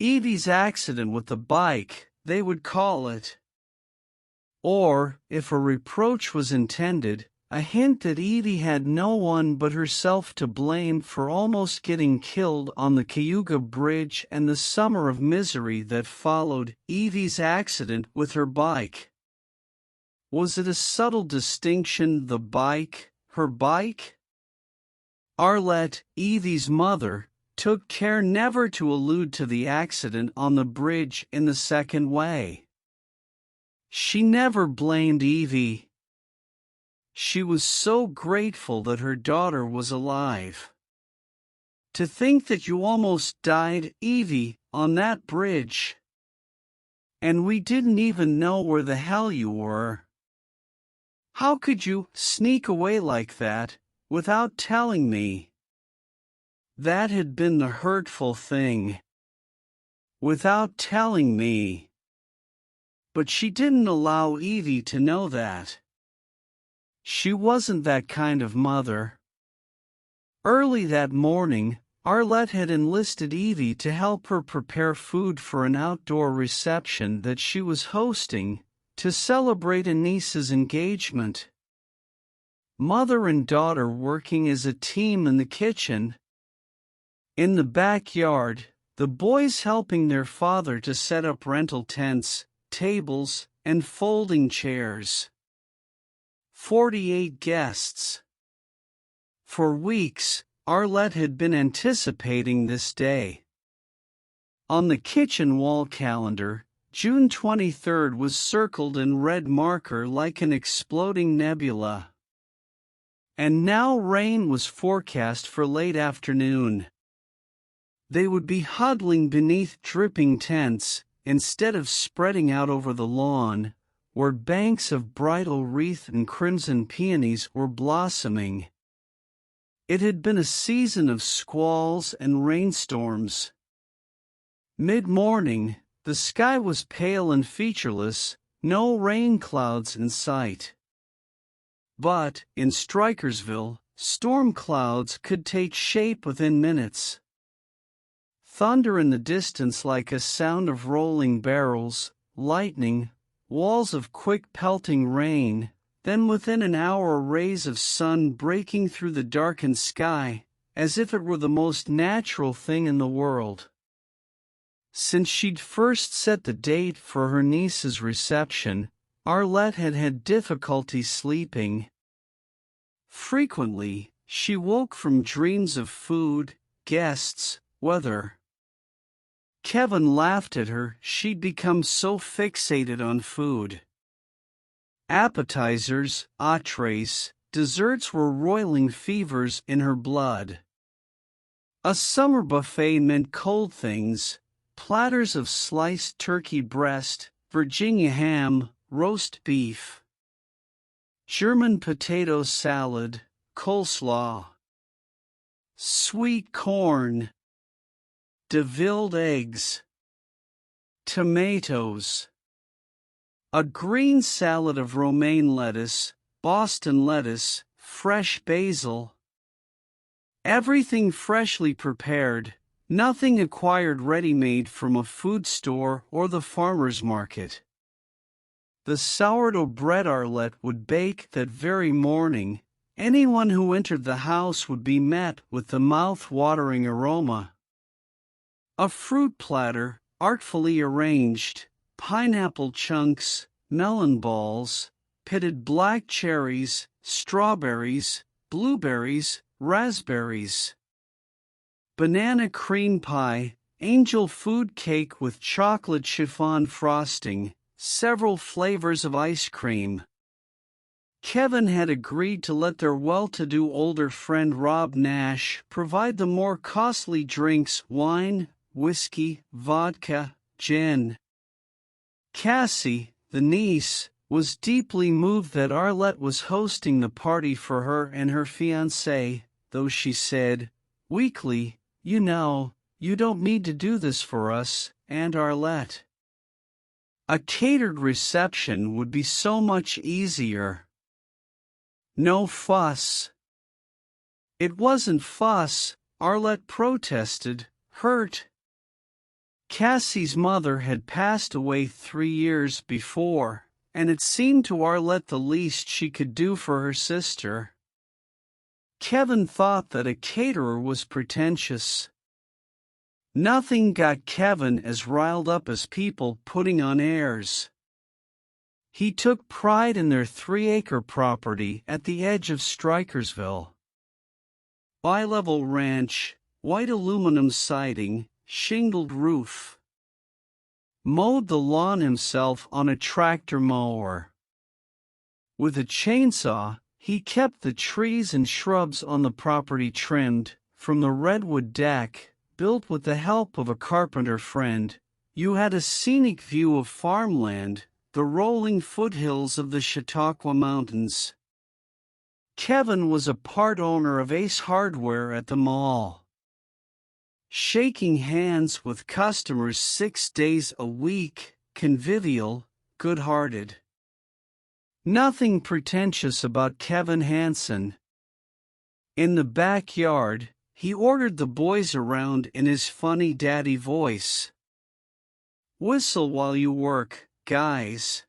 Evie's accident with the bike, they would call it. Or, if a reproach was intended, a hint that Evie had no one but herself to blame for almost getting killed on the Cayuga Bridge and the summer of misery that followed Evie's accident with her bike. Was it a subtle distinction, the bike, her bike? Arlette, Evie's mother, took care never to allude to the accident on the bridge in the second way. She never blamed Evie. She was so grateful that her daughter was alive. To think that you almost died, Evie, on that bridge. And we didn't even know where the hell you were. How could you sneak away like that, without telling me? That had been the hurtful thing. Without telling me. But she didn't allow Evie to know that. She wasn't that kind of mother. Early that morning, Arlette had enlisted Evie to help her prepare food for an outdoor reception that she was hosting to celebrate a niece's engagement. Mother and daughter working as a team in the kitchen. In the backyard, the boys helping their father to set up rental tents, tables, and folding chairs. 48 guests. For weeks, Arlette had been anticipating this day. On the kitchen wall calendar, June 23rd was circled in red marker like an exploding nebula. And now rain was forecast for late afternoon. They would be huddling beneath dripping tents, instead of spreading out over the lawn, where banks of bridal wreath and crimson peonies were blossoming. It had been a season of squalls and rainstorms. Mid-morning, the sky was pale and featureless, no rain clouds in sight. But, in Strikersville, storm clouds could take shape within minutes. Thunder in the distance like a sound of rolling barrels, lightning, walls of quick pelting rain, then within an hour rays of sun breaking through the darkened sky, as if it were the most natural thing in the world. Since she'd first set the date for her niece's reception, Arlette had had difficulty sleeping. Frequently, she woke from dreams of food, guests, weather. Kevin laughed at her, she'd become so fixated on food. Appetizers, entrees, desserts were roiling fevers in her blood. A summer buffet meant cold things, platters of sliced turkey breast, Virginia ham, roast beef, German potato salad, coleslaw, sweet corn, deviled eggs, tomatoes, a green salad of romaine lettuce, Boston lettuce, fresh basil. Everything freshly prepared, nothing acquired ready-made from a food store or the farmer's market. The sourdough bread Arlette would bake that very morning, anyone who entered the house would be met with the mouth-watering aroma. A fruit platter, artfully arranged, pineapple chunks, melon balls, pitted black cherries, strawberries, blueberries, raspberries. Banana cream pie, angel food cake with chocolate chiffon frosting, several flavors of ice cream. Kevin had agreed to let their well-to-do older friend Rob Nash provide the more costly drinks: wine, whiskey, vodka, gin. Cassie, the niece, was deeply moved that Arlette was hosting the party for her and her fiancé, though she said, weakly, "You know, you don't need to do this for us, Aunt Arlette. A catered reception would be so much easier. No fuss." It wasn't fuss, Arlette protested, hurt. Cassie's mother had passed away 3 years before, and it seemed to Arlette the least she could do for her sister. Kevin thought that a caterer was pretentious. Nothing got Kevin as riled up as people putting on airs. He took pride in their 3-acre property at the edge of Strikersville. Bi-level ranch, white aluminum siding, shingled roof. Mowed the lawn himself on a tractor mower. With a chainsaw, he kept the trees and shrubs on the property trimmed. From the redwood deck, built with the help of a carpenter friend, you had a scenic view of farmland, the rolling foothills of the Chautauqua Mountains. Kevin was a part owner of Ace Hardware at the mall. Shaking hands with customers 6 days a week, convivial, good-hearted. Nothing pretentious about Kevin Hansen. In the backyard, he ordered the boys around in his funny daddy voice. "Whistle while you work, guys."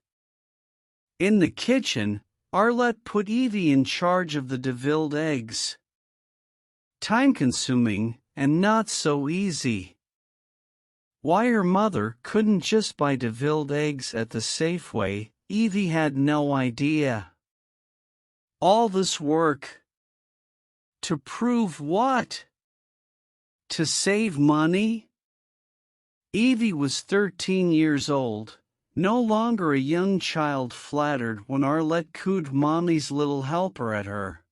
In the kitchen, Arlette put Evie in charge of the devilled eggs. Time-consuming, and not so easy. Why her mother couldn't just buy devilled eggs at the Safeway, Evie had no idea. All this work. To prove what? To save money? Evie was 13 years old, no longer a young child flattered when Arlette cooed Mommy's little helper at her.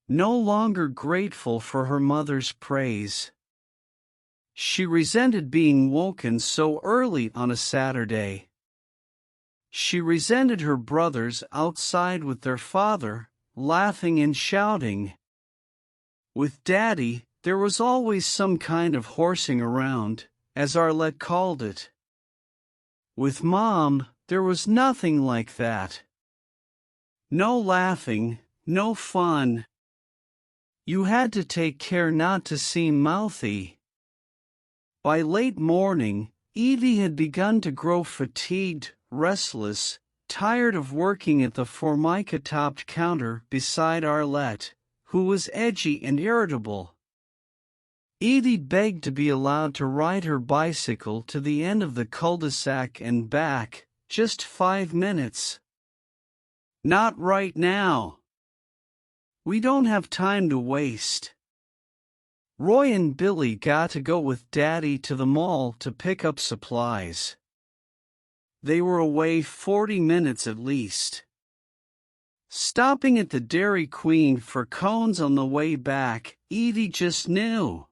No longer grateful for her mother's praise. She resented being woken so early on a Saturday. She resented her brothers outside with their father, laughing and shouting. With Daddy, there was always some kind of horsing around, as Arlette called it. With Mom, there was nothing like that. No laughing, no fun. You had to take care not to seem mouthy. By late morning, Evie had begun to grow fatigued, restless, tired of working at the formica-topped counter beside Arlette, who was edgy and irritable. Evie begged to be allowed to ride her bicycle to the end of the cul-de-sac and back, just 5 minutes. "Not right now. We don't have time to waste." Roy and Billy got to go with Daddy to the mall to pick up supplies. They were away 40 minutes at least. Stopping at the Dairy Queen for cones on the way back, Evie just knew.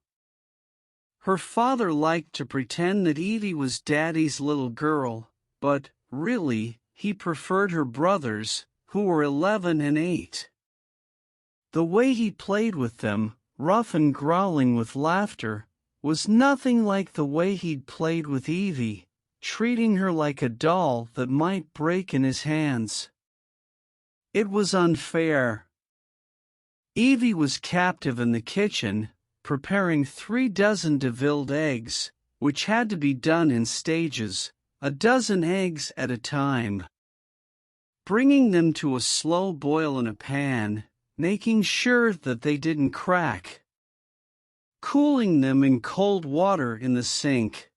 Her father liked to pretend that Evie was Daddy's little girl, but, really, he preferred her brothers, who were 11 and 8. The way he played with them, rough and growling with laughter, was nothing like the way he'd played with Evie, treating her like a doll that might break in his hands. It was unfair. Evie was captive in the kitchen, preparing 3 dozen devilled eggs, which had to be done in stages, a dozen eggs at a time. Bringing them to a slow boil in a pan, making sure that they didn't crack. Cooling them in cold water in the sink.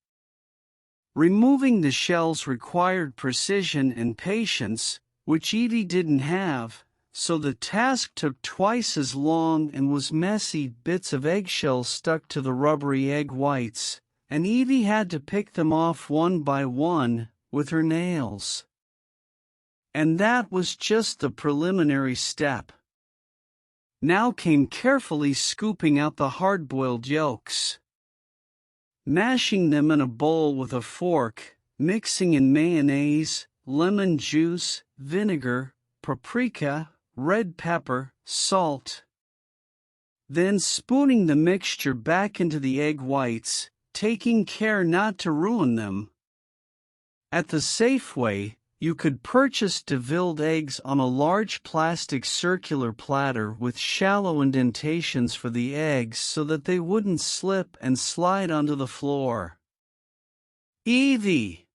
Removing the shells required precision and patience, which Evie didn't have, so the task took twice as long and was messy. Bits of eggshell stuck to the rubbery egg whites, and Evie had to pick them off one by one with her nails. And that was just the preliminary step. Now came carefully scooping out the hard-boiled yolks. Mashing them in a bowl with a fork, mixing in mayonnaise, lemon juice, vinegar, paprika, red pepper, salt. Then spooning the mixture back into the egg whites, taking care not to ruin them. At the Safeway, you could purchase devilled eggs on a large plastic circular platter with shallow indentations for the eggs so that they wouldn't slip and slide onto the floor. Evie,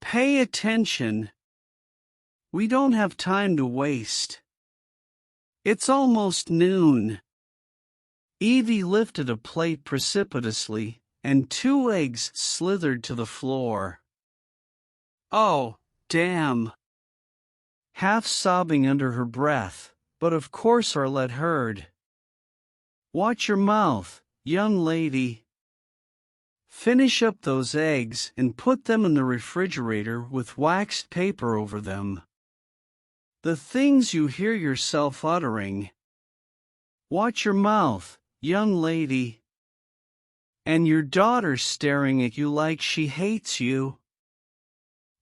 pay attention. We don't have time to waste. It's almost noon. Evie lifted a plate precipitously, and 2 eggs slithered to the floor. Oh, damn. Half sobbing under her breath, but of course Arlette heard. Watch your mouth, young lady. Finish up those eggs and put them in the refrigerator with waxed paper over them. The things you hear yourself uttering. Watch your mouth, young lady. And your daughter staring at you like she hates you.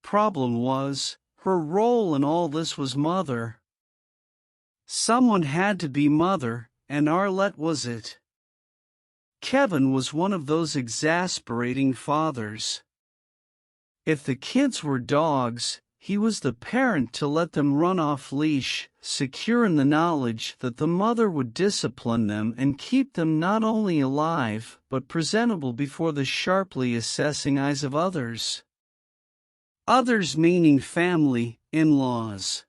Problem was, her role in all this was mother. Someone had to be mother, and Arlette was it. Kevin was one of those exasperating fathers. If the kids were dogs, he was the parent to let them run off leash, secure in the knowledge that the mother would discipline them and keep them not only alive but presentable before the sharply assessing eyes of others. Others meaning family, in-laws,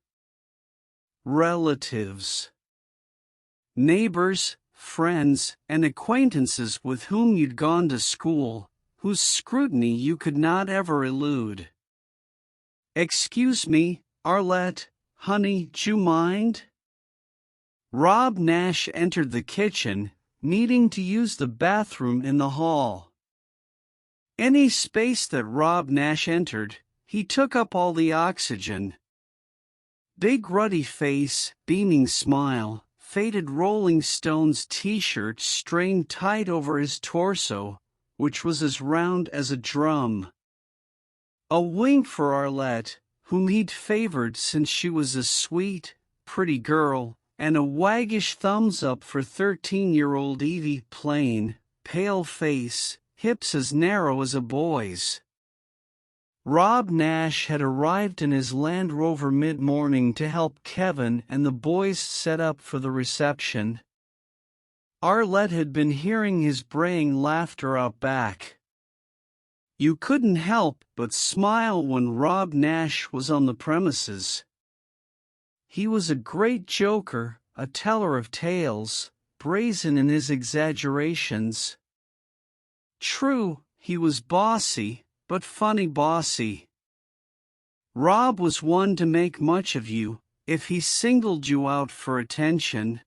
relatives, neighbors, friends, and acquaintances with whom you'd gone to school, whose scrutiny you could not ever elude. Excuse me, Arlette, honey, d'you mind? Rob Nash entered the kitchen, needing to use the bathroom in the hall. Any space that Rob Nash entered, he took up all the oxygen. Big ruddy face, beaming smile, faded Rolling Stones t-shirt strained tight over his torso, which was as round as a drum. A wink for Arlette, whom he'd favored since she was a sweet, pretty girl, and a waggish thumbs up for 13-year-old Evie, plain, pale face, hips as narrow as a boy's. Rob Nash had arrived in his Land Rover mid-morning to help Kevin and the boys set up for the reception. Arlette had been hearing his braying laughter out back. You couldn't help but smile when Rob Nash was on the premises. He was a great joker, a teller of tales, brazen in his exaggerations. True, he was bossy, but funny bossy. Rob was one to make much of you, if he singled you out for attention.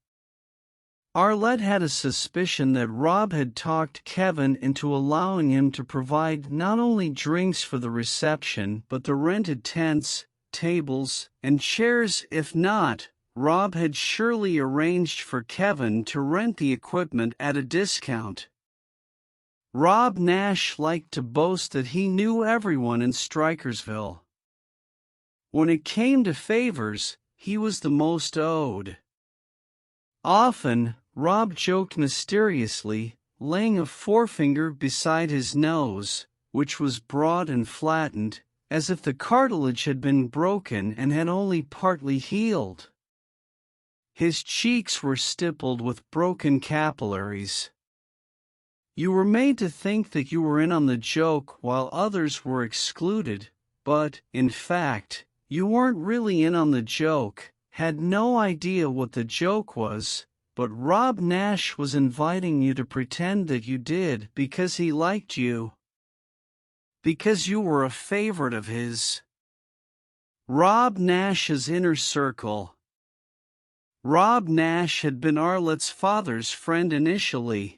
Arlette had a suspicion that Rob had talked Kevin into allowing him to provide not only drinks for the reception but the rented tents, tables, and chairs. If not, Rob had surely arranged for Kevin to rent the equipment at a discount. Rob Nash liked to boast that he knew everyone in Strikersville. When it came to favors, he was the most owed. Often, Rob joked mysteriously, laying a forefinger beside his nose, which was broad and flattened, as if the cartilage had been broken and had only partly healed. His cheeks were stippled with broken capillaries. You were made to think that you were in on the joke while others were excluded, but, in fact, you weren't really in on the joke, had no idea what the joke was, but Rob Nash was inviting you to pretend that you did because he liked you. Because you were a favorite of his. Rob Nash's inner circle. Rob Nash had been Arlette's father's friend initially.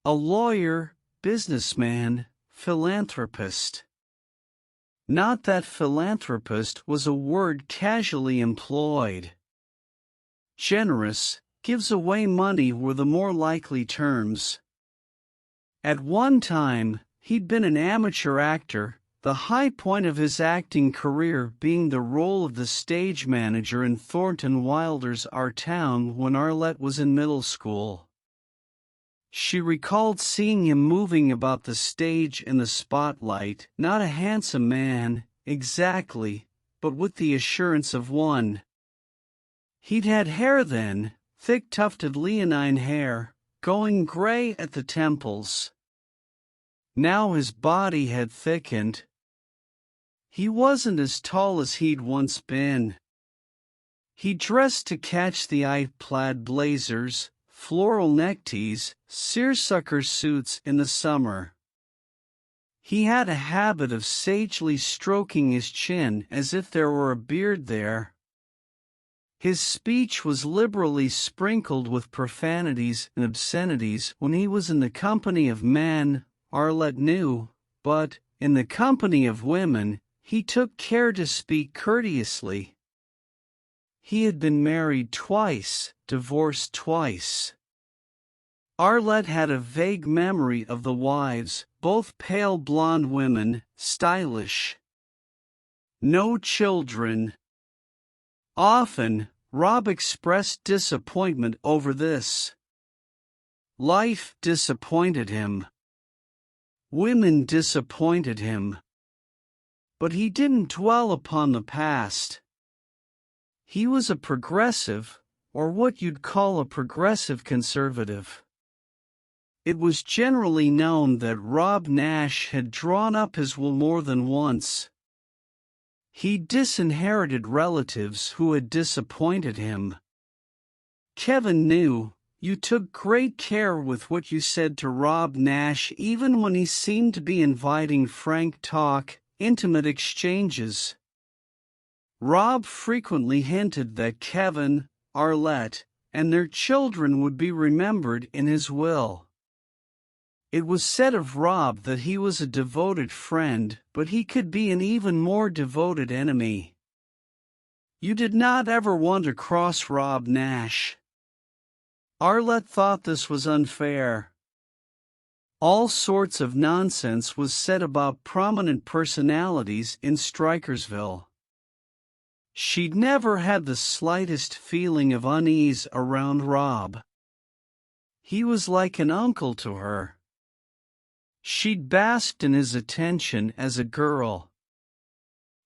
A lawyer, businessman, philanthropist. Not that philanthropist was a word casually employed. Generous, gives away money were the more likely terms. At one time, he'd been an amateur actor, the high point of his acting career being the role of the stage manager in Thornton Wilder's Our Town when Arlette was in middle school. She recalled seeing him moving about the stage in the spotlight, not a handsome man, exactly, but with the assurance of one. He'd had hair then, thick tufted leonine hair, going gray at the temples. Now his body had thickened. He wasn't as tall as he'd once been. He dressed to catch the eye plaid blazers, floral neckties, seersucker suits in the summer. He had a habit of sagely stroking his chin as if there were a beard there. His speech was liberally sprinkled with profanities and obscenities when he was in the company of men, Arlette knew, but, in the company of women, he took care to speak courteously. He had been married twice, divorced twice. Arlette had a vague memory of the wives, both pale blonde women, stylish. No children. Often, Rob expressed disappointment over this. Life disappointed him. Women disappointed him. But he didn't dwell upon the past. He was a progressive, or what you'd call a progressive conservative. It was generally known that Rob Nash had drawn up his will more than once. He disinherited relatives who had disappointed him. Kevin knew, you took great care with what you said to Rob Nash even when he seemed to be inviting frank talk, intimate exchanges. Rob frequently hinted that Kevin, Arlette, and their children would be remembered in his will. It was said of Rob that he was a devoted friend, but he could be an even more devoted enemy. You did not ever want to cross Rob Nash. Arlette thought this was unfair. All sorts of nonsense was said about prominent personalities in Strikersville. She'd never had the slightest feeling of unease around Rob. He was like an uncle to her. She'd basked in his attention as a girl.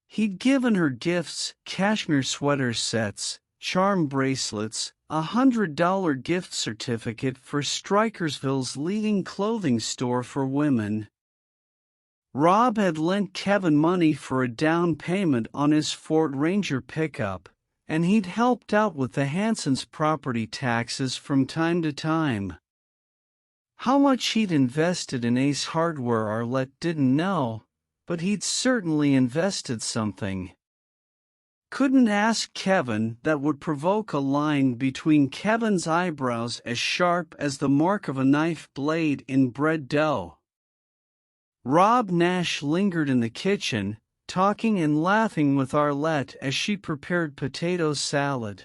He'd given her gifts, cashmere sweater sets, charm bracelets, a $100 gift certificate for Strikersville's leading clothing store for women. Rob had lent Kevin money for a down payment on his Ford Ranger pickup, and he'd helped out with the Hansons' property taxes from time to time. How much he'd invested in Ace Hardware Arlette didn't know, but he'd certainly invested something. Couldn't ask Kevin that would provoke a line between Kevin's eyebrows as sharp as the mark of a knife blade in bread dough. Rob Nash lingered in the kitchen, talking and laughing with Arlette as she prepared potato salad.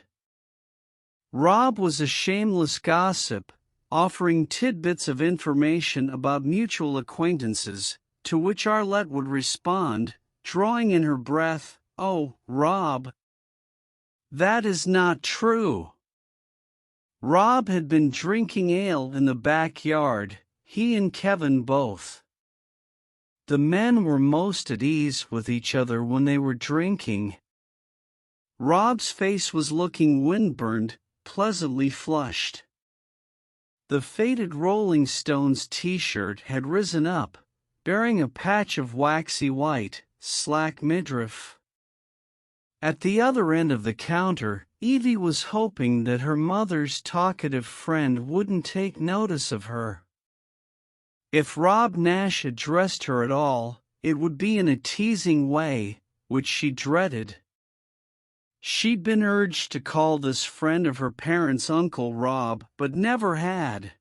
Rob was a shameless gossip, offering tidbits of information about mutual acquaintances, to which Arlette would respond, drawing in her breath, "Oh, Rob, that is not true." Rob had been drinking ale in the backyard, he and Kevin both. The men were most at ease with each other when they were drinking. Rob's face was looking windburned, pleasantly flushed. The faded Rolling Stones t-shirt had risen up, bearing a patch of waxy white, slack midriff. At the other end of the counter, Evie was hoping that her mother's talkative friend wouldn't take notice of her. If Rob Nash addressed her at all, it would be in a teasing way, which she dreaded. She'd been urged to call this friend of her parents' Uncle Rob, but never had.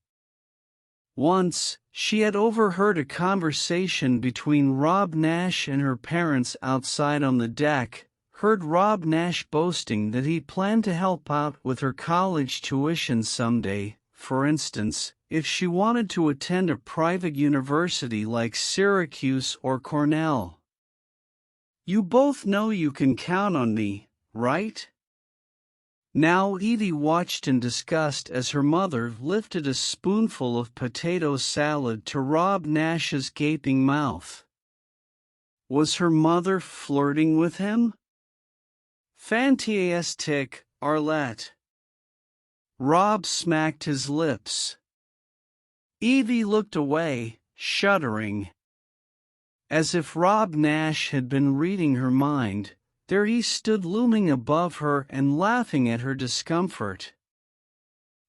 Once, she had overheard a conversation between Rob Nash and her parents outside on the deck, heard Rob Nash boasting that he planned to help out with her college tuition someday, for instance, if she wanted to attend a private university like Syracuse or Cornell. "You both know you can count on me, right?" Now Evie watched in disgust as her mother lifted a spoonful of potato salad to Rob Nash's gaping mouth. Was her mother flirting with him? Fantastic, Arlette. Rob smacked his lips. Evie looked away, shuddering. As if Rob Nash had been reading her mind, there he stood looming above her and laughing at her discomfort.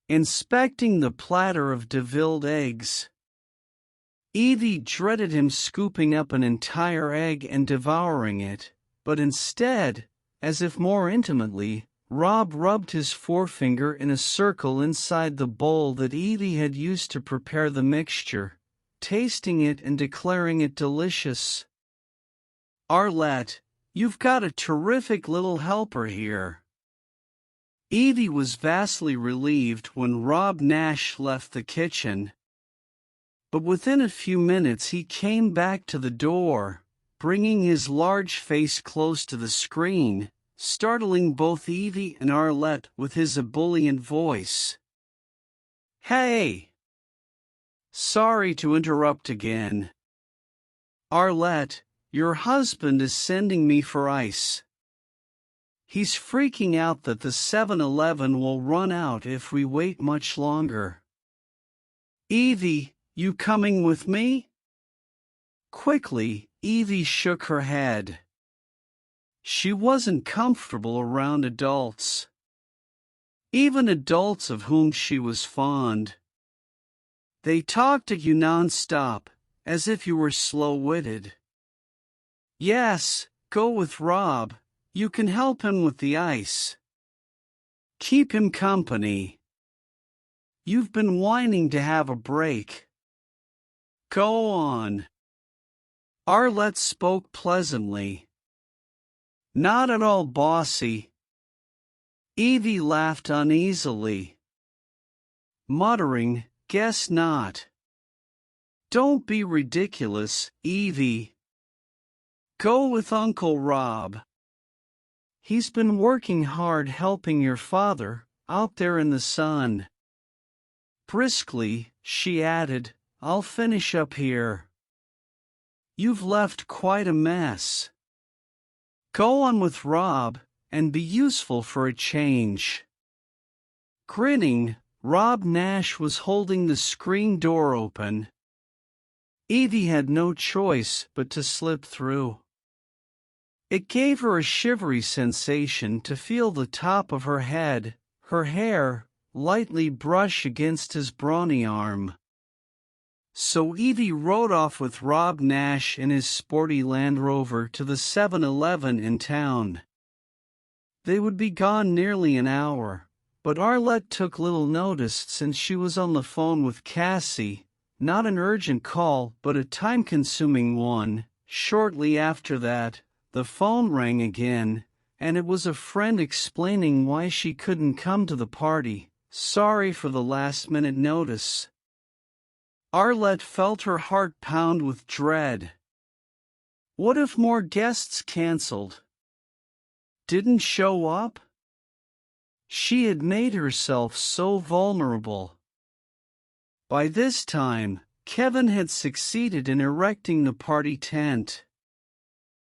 Inspecting the platter of devilled eggs. Evie dreaded him scooping up an entire egg and devouring it, but instead, as if more intimately, Rob rubbed his forefinger in a circle inside the bowl that Evie had used to prepare the mixture, tasting it and declaring it delicious. "Arlette, you've got a terrific little helper here." Evie was vastly relieved when Rob Nash left the kitchen. But within a few minutes he came back to the door, bringing his large face close to the screen, startling both Evie and Arlette with his ebullient voice. "Hey! Sorry to interrupt again. Arlette, your husband is sending me for ice. He's freaking out that the 7-Eleven will run out if we wait much longer. Evie, you coming with me?" Quickly, Evie shook her head. She wasn't comfortable around adults. Even adults of whom she was fond. They talked at you non-stop, as if you were slow-witted. "Yes, go with Rob. You can help him with the ice. Keep him company. You've been whining to have a break. Go on." Arlette spoke pleasantly. "Not at all bossy." Evie laughed uneasily, muttering, "Guess not." "Don't be ridiculous, Evie. Go with Uncle Rob. He's been working hard helping your father, out there in the sun." Briskly, she added, "I'll finish up here. You've left quite a mess. Go on with Rob, and be useful for a change." Grinning, Rob Nash was holding the screen door open. Evie had no choice but to slip through. It gave her a shivery sensation to feel the top of her head, her hair, lightly brush against his brawny arm. So Evie rode off with Rob Nash in his sporty Land Rover to the 7-Eleven in town. They would be gone nearly an hour, but Arlette took little notice since she was on the phone with Cassie, not an urgent call but a time-consuming one. Shortly after that, the phone rang again, and it was a friend explaining why she couldn't come to the party. Sorry for the last-minute notice. Arlette felt her heart pound with dread. What if more guests canceled? Didn't show up? She had made herself so vulnerable. By this time, Kevin had succeeded in erecting the party tent.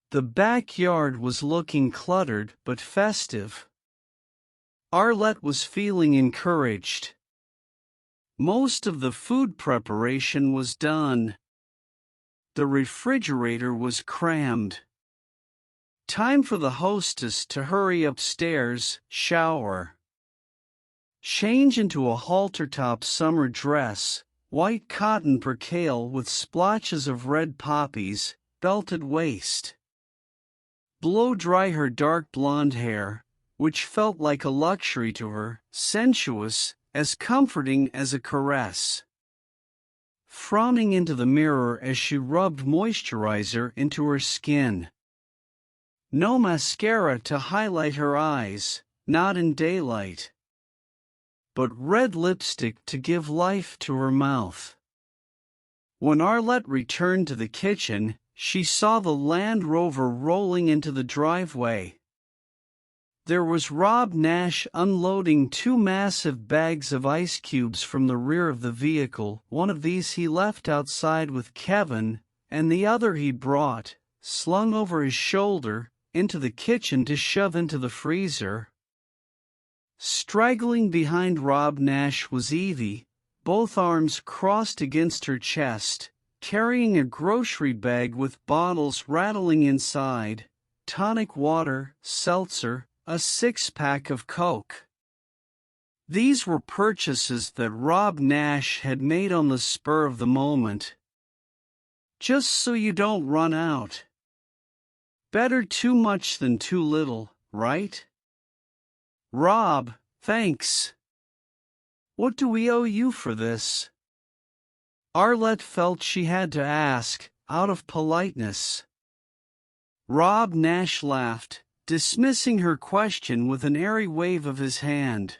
The backyard was looking cluttered but festive. Arlette was feeling encouraged. Most of the food preparation was done. The refrigerator was crammed. Time for the hostess to hurry upstairs, shower, change into a halter-top summer dress, white cotton percale with splotches of red poppies, belted waist. Blow-dry her dark blonde hair, which felt like a luxury to her, sensuous, as comforting as a caress. Frowning into the mirror as she rubbed moisturizer into her skin. No mascara to highlight her eyes, not in daylight. But red lipstick to give life to her mouth. When Arlette returned to the kitchen, she saw the Land Rover rolling into the driveway. There was Rob Nash unloading 2 massive bags of ice cubes from the rear of the vehicle. One of these he left outside with Kevin, and the other he brought, slung over his shoulder, into the kitchen to shove into the freezer. Straggling behind Rob Nash was Evie, both arms crossed against her chest, carrying a grocery bag with bottles rattling inside, tonic water, seltzer, a six-pack of Coke. These were purchases that Rob Nash had made on the spur of the moment. Just so you don't run out. Better too much than too little, right? Rob, thanks. What do we owe you for this? Arlette felt she had to ask, out of politeness. Rob Nash laughed, dismissing her question with an airy wave of his hand.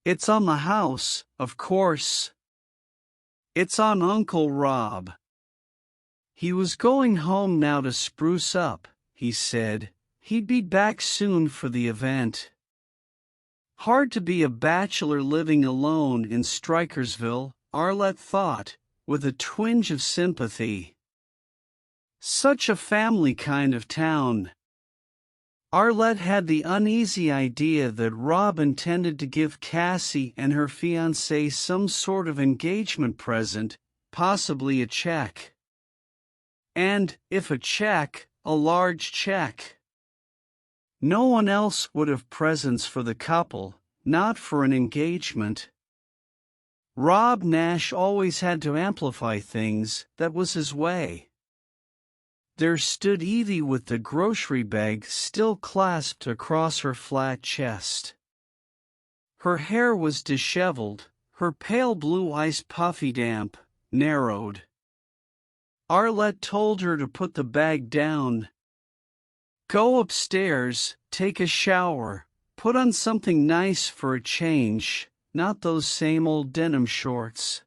It's on the house, of course. It's on Uncle Rob. He was going home now to spruce up, he said. He'd be back soon for the event. Hard to be a bachelor living alone in Strikersville, Arlette thought, with a twinge of sympathy. Such a family kind of town. Arlette had the uneasy idea that Rob intended to give Cassie and her fiancé some sort of engagement present, possibly a check. And, if a check, a large check. No one else would have presents for the couple, not for an engagement. Rob Nash always had to amplify things, that was his way. There stood Edie with the grocery bag still clasped across her flat chest. Her hair was disheveled, her pale blue eyes puffy damp, narrowed. Arlette told her to put the bag down. Go upstairs, take a shower, put on something nice for a change, not those same old denim shorts.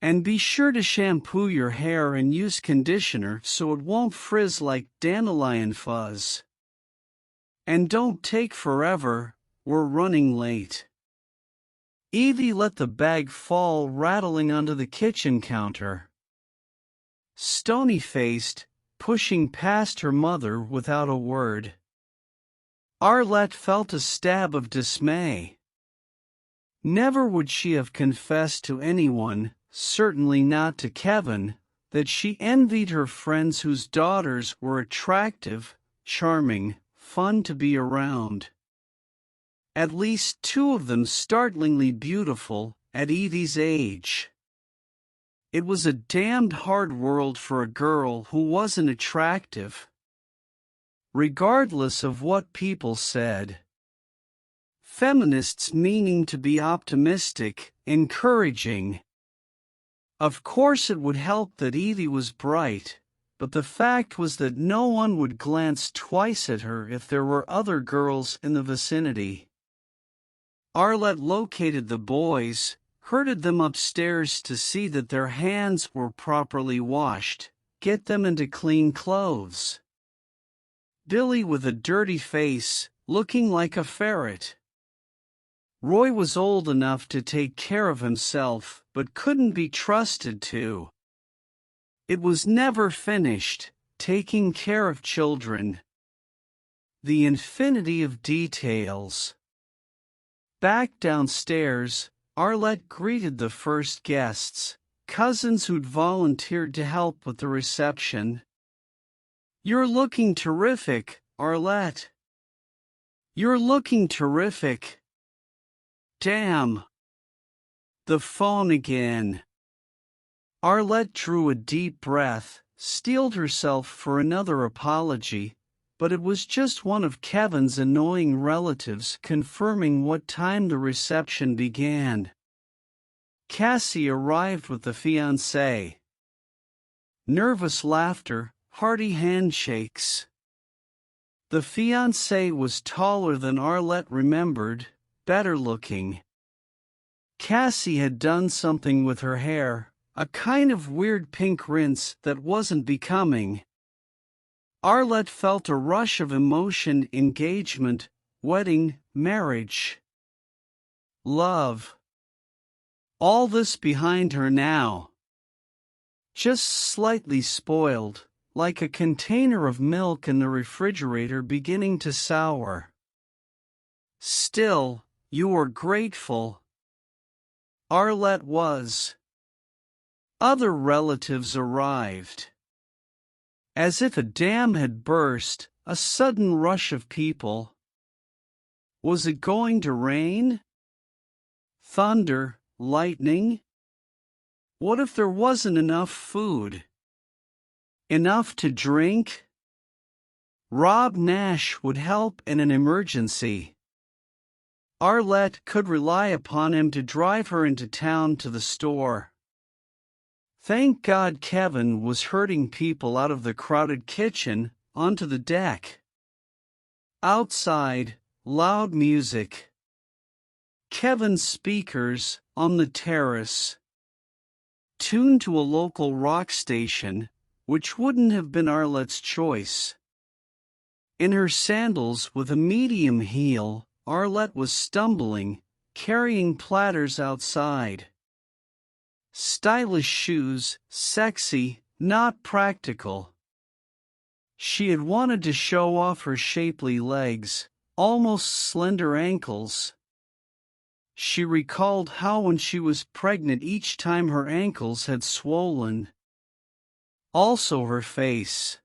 And be sure to shampoo your hair and use conditioner so it won't frizz like dandelion fuzz. And don't take forever, we're running late. Evie let the bag fall rattling onto the kitchen counter. Stony-faced, pushing past her mother without a word. Arlette felt a stab of dismay. Never would she have confessed to anyone, certainly not to Kevin, that she envied her friends whose daughters were attractive, charming, fun to be around. At least two of them startlingly beautiful, at Edie's age. It was a damned hard world for a girl who wasn't attractive. Regardless of what people said. Feminists meaning to be optimistic, encouraging. Of course it would help that Edie was bright, but the fact was that no one would glance twice at her if there were other girls in the vicinity. Arlette located the boys, herded them upstairs to see that their hands were properly washed, get them into clean clothes. Billy with a dirty face, looking like a ferret. Roy was old enough to take care of himself, but couldn't be trusted to. It was never finished, taking care of children. The infinity of details. Back downstairs, Arlette greeted the first guests, cousins who'd volunteered to help with the reception. You're looking terrific, Arlette. You're looking terrific. Damn. The phone again. Arlette drew a deep breath, steeled herself for another apology, but it was just one of Kevin's annoying relatives confirming what time the reception began. Cassie arrived with the fiancé. Nervous laughter, hearty handshakes. The fiancé was taller than Arlette remembered, better looking. Cassie had done something with her hair, a kind of weird pink rinse that wasn't becoming. Arlette felt a rush of emotion: engagement, wedding, marriage. Love. All this behind her now. Just slightly spoiled, like a container of milk in the refrigerator beginning to sour. Still, you were grateful. Arlette was. Other relatives arrived. As if a dam had burst, a sudden rush of people. Was it going to rain? Thunder, lightning? What if there wasn't enough food? Enough to drink? Rob Nash would help in an emergency. Arlette could rely upon him to drive her into town to the store. Thank God Kevin was herding people out of the crowded kitchen onto the deck. Outside, loud music. Kevin's speakers on the terrace. Tuned to a local rock station, which wouldn't have been Arlette's choice. In her sandals with a medium heel, Arlette was stumbling, carrying platters outside. Stylish shoes, sexy, not practical. She had wanted to show off her shapely legs, almost slender ankles. She recalled how when she was pregnant each time her ankles had swollen. Also her face.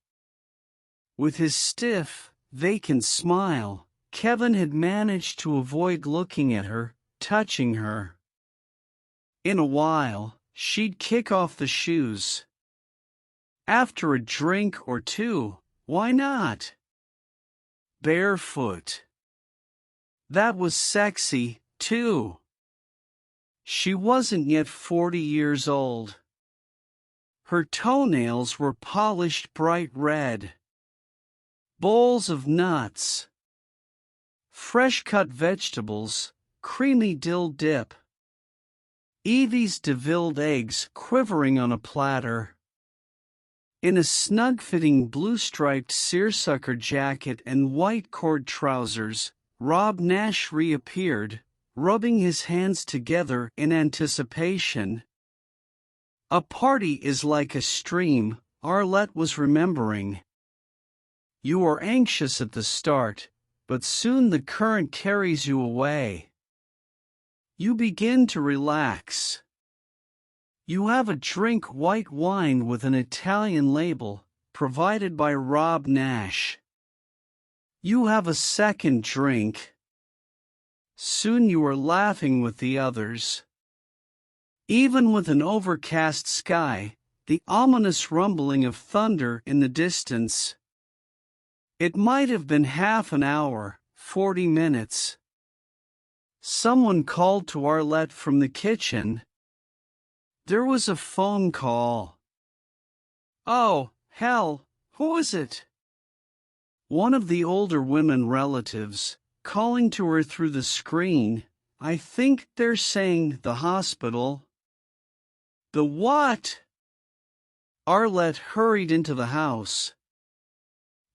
With his stiff, vacant smile, Kevin had managed to avoid looking at her, touching her. In a while, she'd kick off the shoes. After a drink or two, why not? Barefoot. That was sexy, too. She wasn't yet 40 years old. Her toenails were polished bright red. Bowls of nuts. Fresh-cut vegetables, creamy dill dip. Evie's devilled eggs quivering on a platter. In a snug-fitting blue-striped seersucker jacket and white cord trousers, Rob Nash reappeared, rubbing his hands together in anticipation. A party is like a stream, Arlette was remembering. You are anxious at the start, but soon the current carries you away. You begin to relax. You have a drink white wine with an Italian label, provided by Rob Nash. You have a second drink. Soon you are laughing with the others. Even with an overcast sky, the ominous rumbling of thunder in the distance. It might have been half an hour, 40 minutes. Someone called to Arlette from the kitchen. There was a phone call. Oh, hell, who is it? One of the older women relatives, calling to her through the screen. I think they're saying the hospital. The what? Arlette hurried into the house.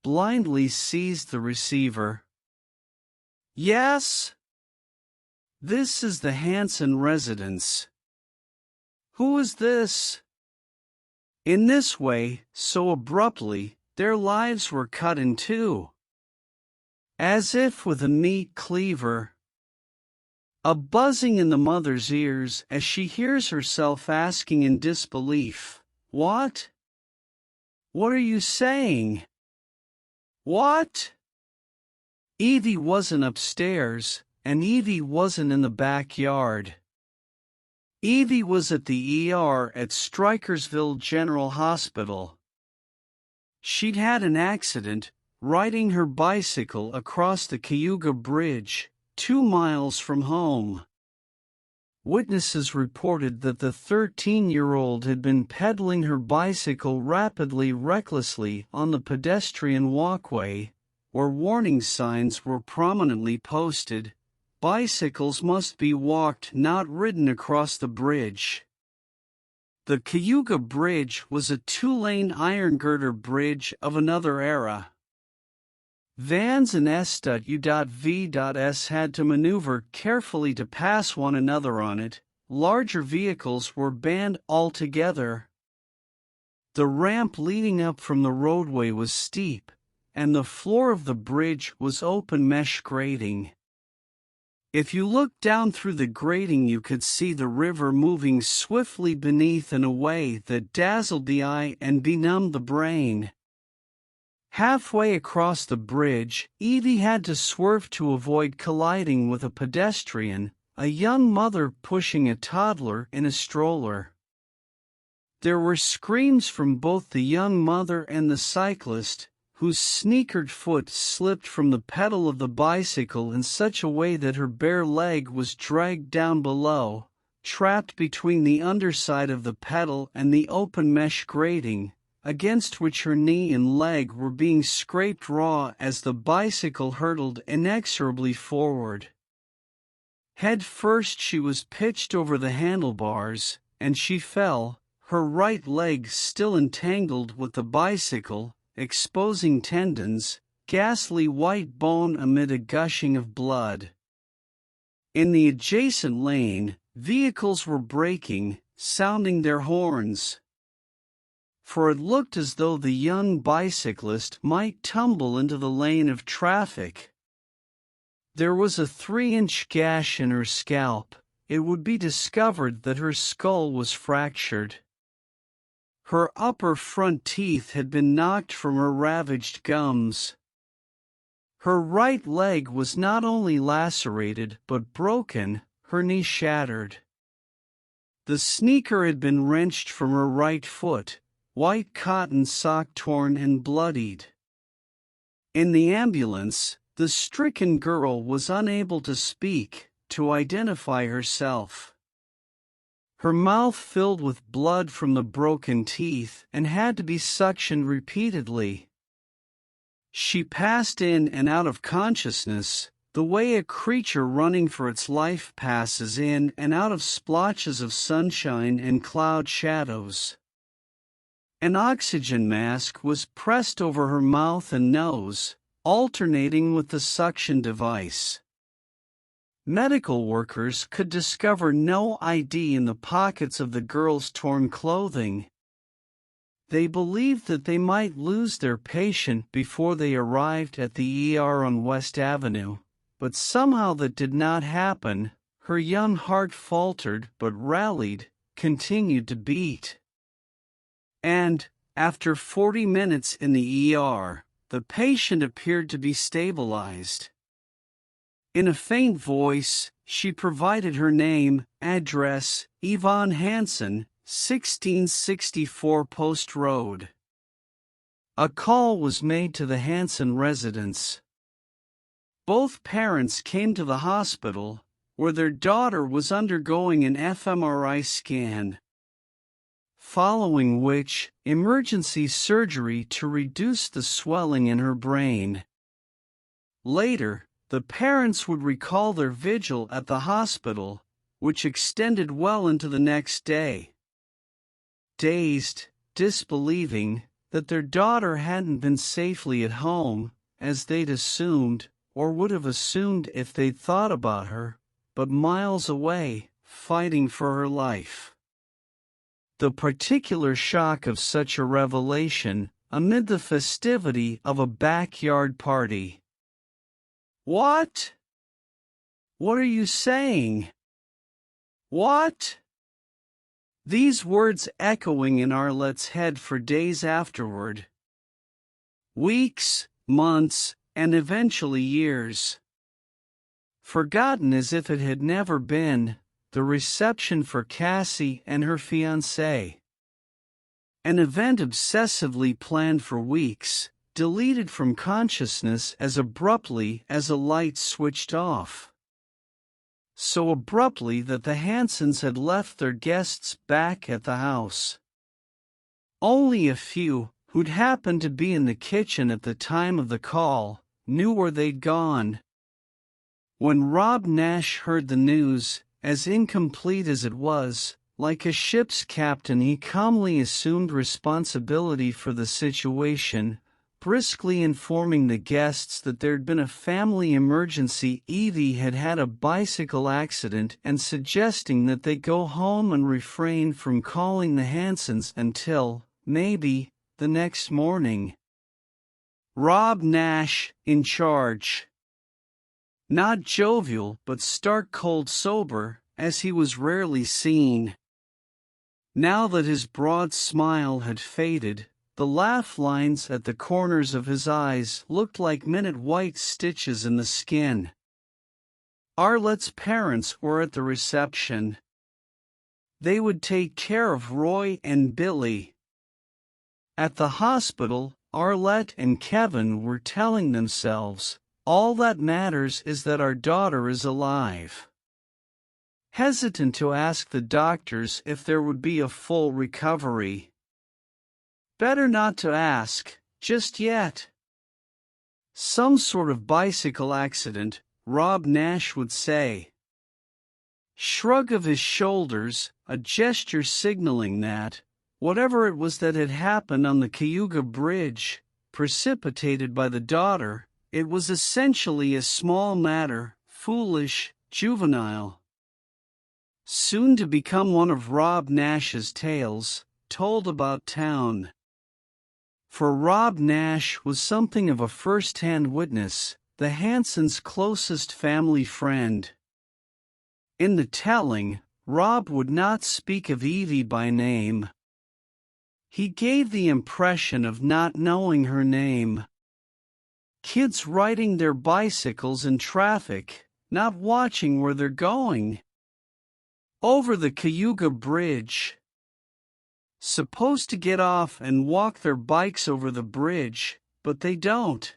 Blindly seized the receiver. Yes? This is the Hanson residence. Who is this? In this way, so abruptly, their lives were cut in two. As if with a meat cleaver. A buzzing in the mother's ears as she hears herself asking in disbelief, What? What are you saying? What? Evie wasn't upstairs, and Evie wasn't in the backyard. Evie was at the ER at Strikersville General Hospital. She'd had an accident, riding her bicycle across the Cayuga Bridge, 2 miles from home. Witnesses reported that the 13-year-old had been pedaling her bicycle rapidly, recklessly on the pedestrian walkway, where warning signs were prominently posted. Bicycles must be walked, not ridden, across the bridge. The Cayuga Bridge was a 2-lane iron girder bridge of another era. Vans and S.U.V.S had to maneuver carefully to pass one another on it. Larger vehicles were banned altogether. The ramp leading up from the roadway was steep, and the floor of the bridge was open mesh grating. If you looked down through the grating, you could see the river moving swiftly beneath in a way that dazzled the eye and benumbed the brain. Halfway across the bridge, Edie had to swerve to avoid colliding with a pedestrian, a young mother pushing a toddler in a stroller. There were screams from both the young mother and the cyclist, whose sneakered foot slipped from the pedal of the bicycle in such a way that her bare leg was dragged down below, trapped between the underside of the pedal and the open mesh grating, against which her knee and leg were being scraped raw as the bicycle hurtled inexorably forward. Head first she was pitched over the handlebars, and she fell, her right leg still entangled with the bicycle, exposing tendons, ghastly white bone amid a gushing of blood. In the adjacent lane, vehicles were braking, sounding their horns. For it looked as though the young bicyclist might tumble into the lane of traffic. There was a 3-inch gash in her scalp. It would be discovered that her skull was fractured. Her upper front teeth had been knocked from her ravaged gums. Her right leg was not only lacerated but broken, her knee shattered. The sneaker had been wrenched from her right foot, white cotton sock torn and bloodied. In the ambulance, the stricken girl was unable to speak, to identify herself. Her mouth filled with blood from the broken teeth and had to be suctioned repeatedly. She passed in and out of consciousness, the way a creature running for its life passes in and out of splotches of sunshine and cloud shadows. An oxygen mask was pressed over her mouth and nose, alternating with the suction device. Medical workers could discover no ID in the pockets of the girl's torn clothing. They believed that they might lose their patient before they arrived at the ER on West Avenue, but somehow that did not happen. Her young heart faltered but rallied, continued to beat. And, after 40 minutes in the ER, the patient appeared to be stabilized. In a faint voice, she provided her name, address, Yvonne Hansen, 1664 Post Road. A call was made to the Hansen residence. Both parents came to the hospital, where their daughter was undergoing an fMRI scan, following which, emergency surgery to reduce the swelling in her brain. Later, the parents would recall their vigil at the hospital, which extended well into the next day. Dazed, disbelieving that their daughter hadn't been safely at home, as they'd assumed, or would have assumed if they'd thought about her, but miles away, fighting for her life. The particular shock of such a revelation, amid the festivity of a backyard party. What? What are you saying? What? These words echoing in Arlette's head for days afterward. Weeks, months, and eventually years. Forgotten as if it had never been, the reception for Cassie and her fiancé. An event obsessively planned for weeks, deleted from consciousness as abruptly as a light switched off. So abruptly that the Hansens had left their guests back at the house. Only a few, who'd happened to be in the kitchen at the time of the call, knew where they'd gone. When Rob Nash heard the news, as incomplete as it was, like a ship's captain he calmly assumed responsibility for the situation, briskly informing the guests that there'd been a family emergency. Evie had had a bicycle accident and suggesting that they go home and refrain from calling the Hansens until, maybe, the next morning. Rob Nash, in charge. Not jovial but stark cold sober, as he was rarely seen. Now that his broad smile had faded, the laugh lines at the corners of his eyes looked like minute white stitches in the skin. Arlette's parents were at the reception. They would take care of Roy and Billy. At the hospital, Arlette and Kevin were telling themselves, "All that matters is that our daughter is alive." Hesitant to ask the doctors if there would be a full recovery. Better not to ask, just yet. Some sort of bicycle accident, Rob Nash would say. Shrug of his shoulders, a gesture signaling that, whatever it was that had happened on the Cayuga Bridge, precipitated by the daughter, it was essentially a small matter, foolish, juvenile. Soon to become one of Rob Nash's tales, told about town. For Rob Nash was something of a first-hand witness, the Hansons' closest family friend. In the telling, Rob would not speak of Evie by name. He gave the impression of not knowing her name. Kids riding their bicycles in traffic, not watching where they're going. Over the Cayuga Bridge. Supposed to get off and walk their bikes over the bridge, but they don't.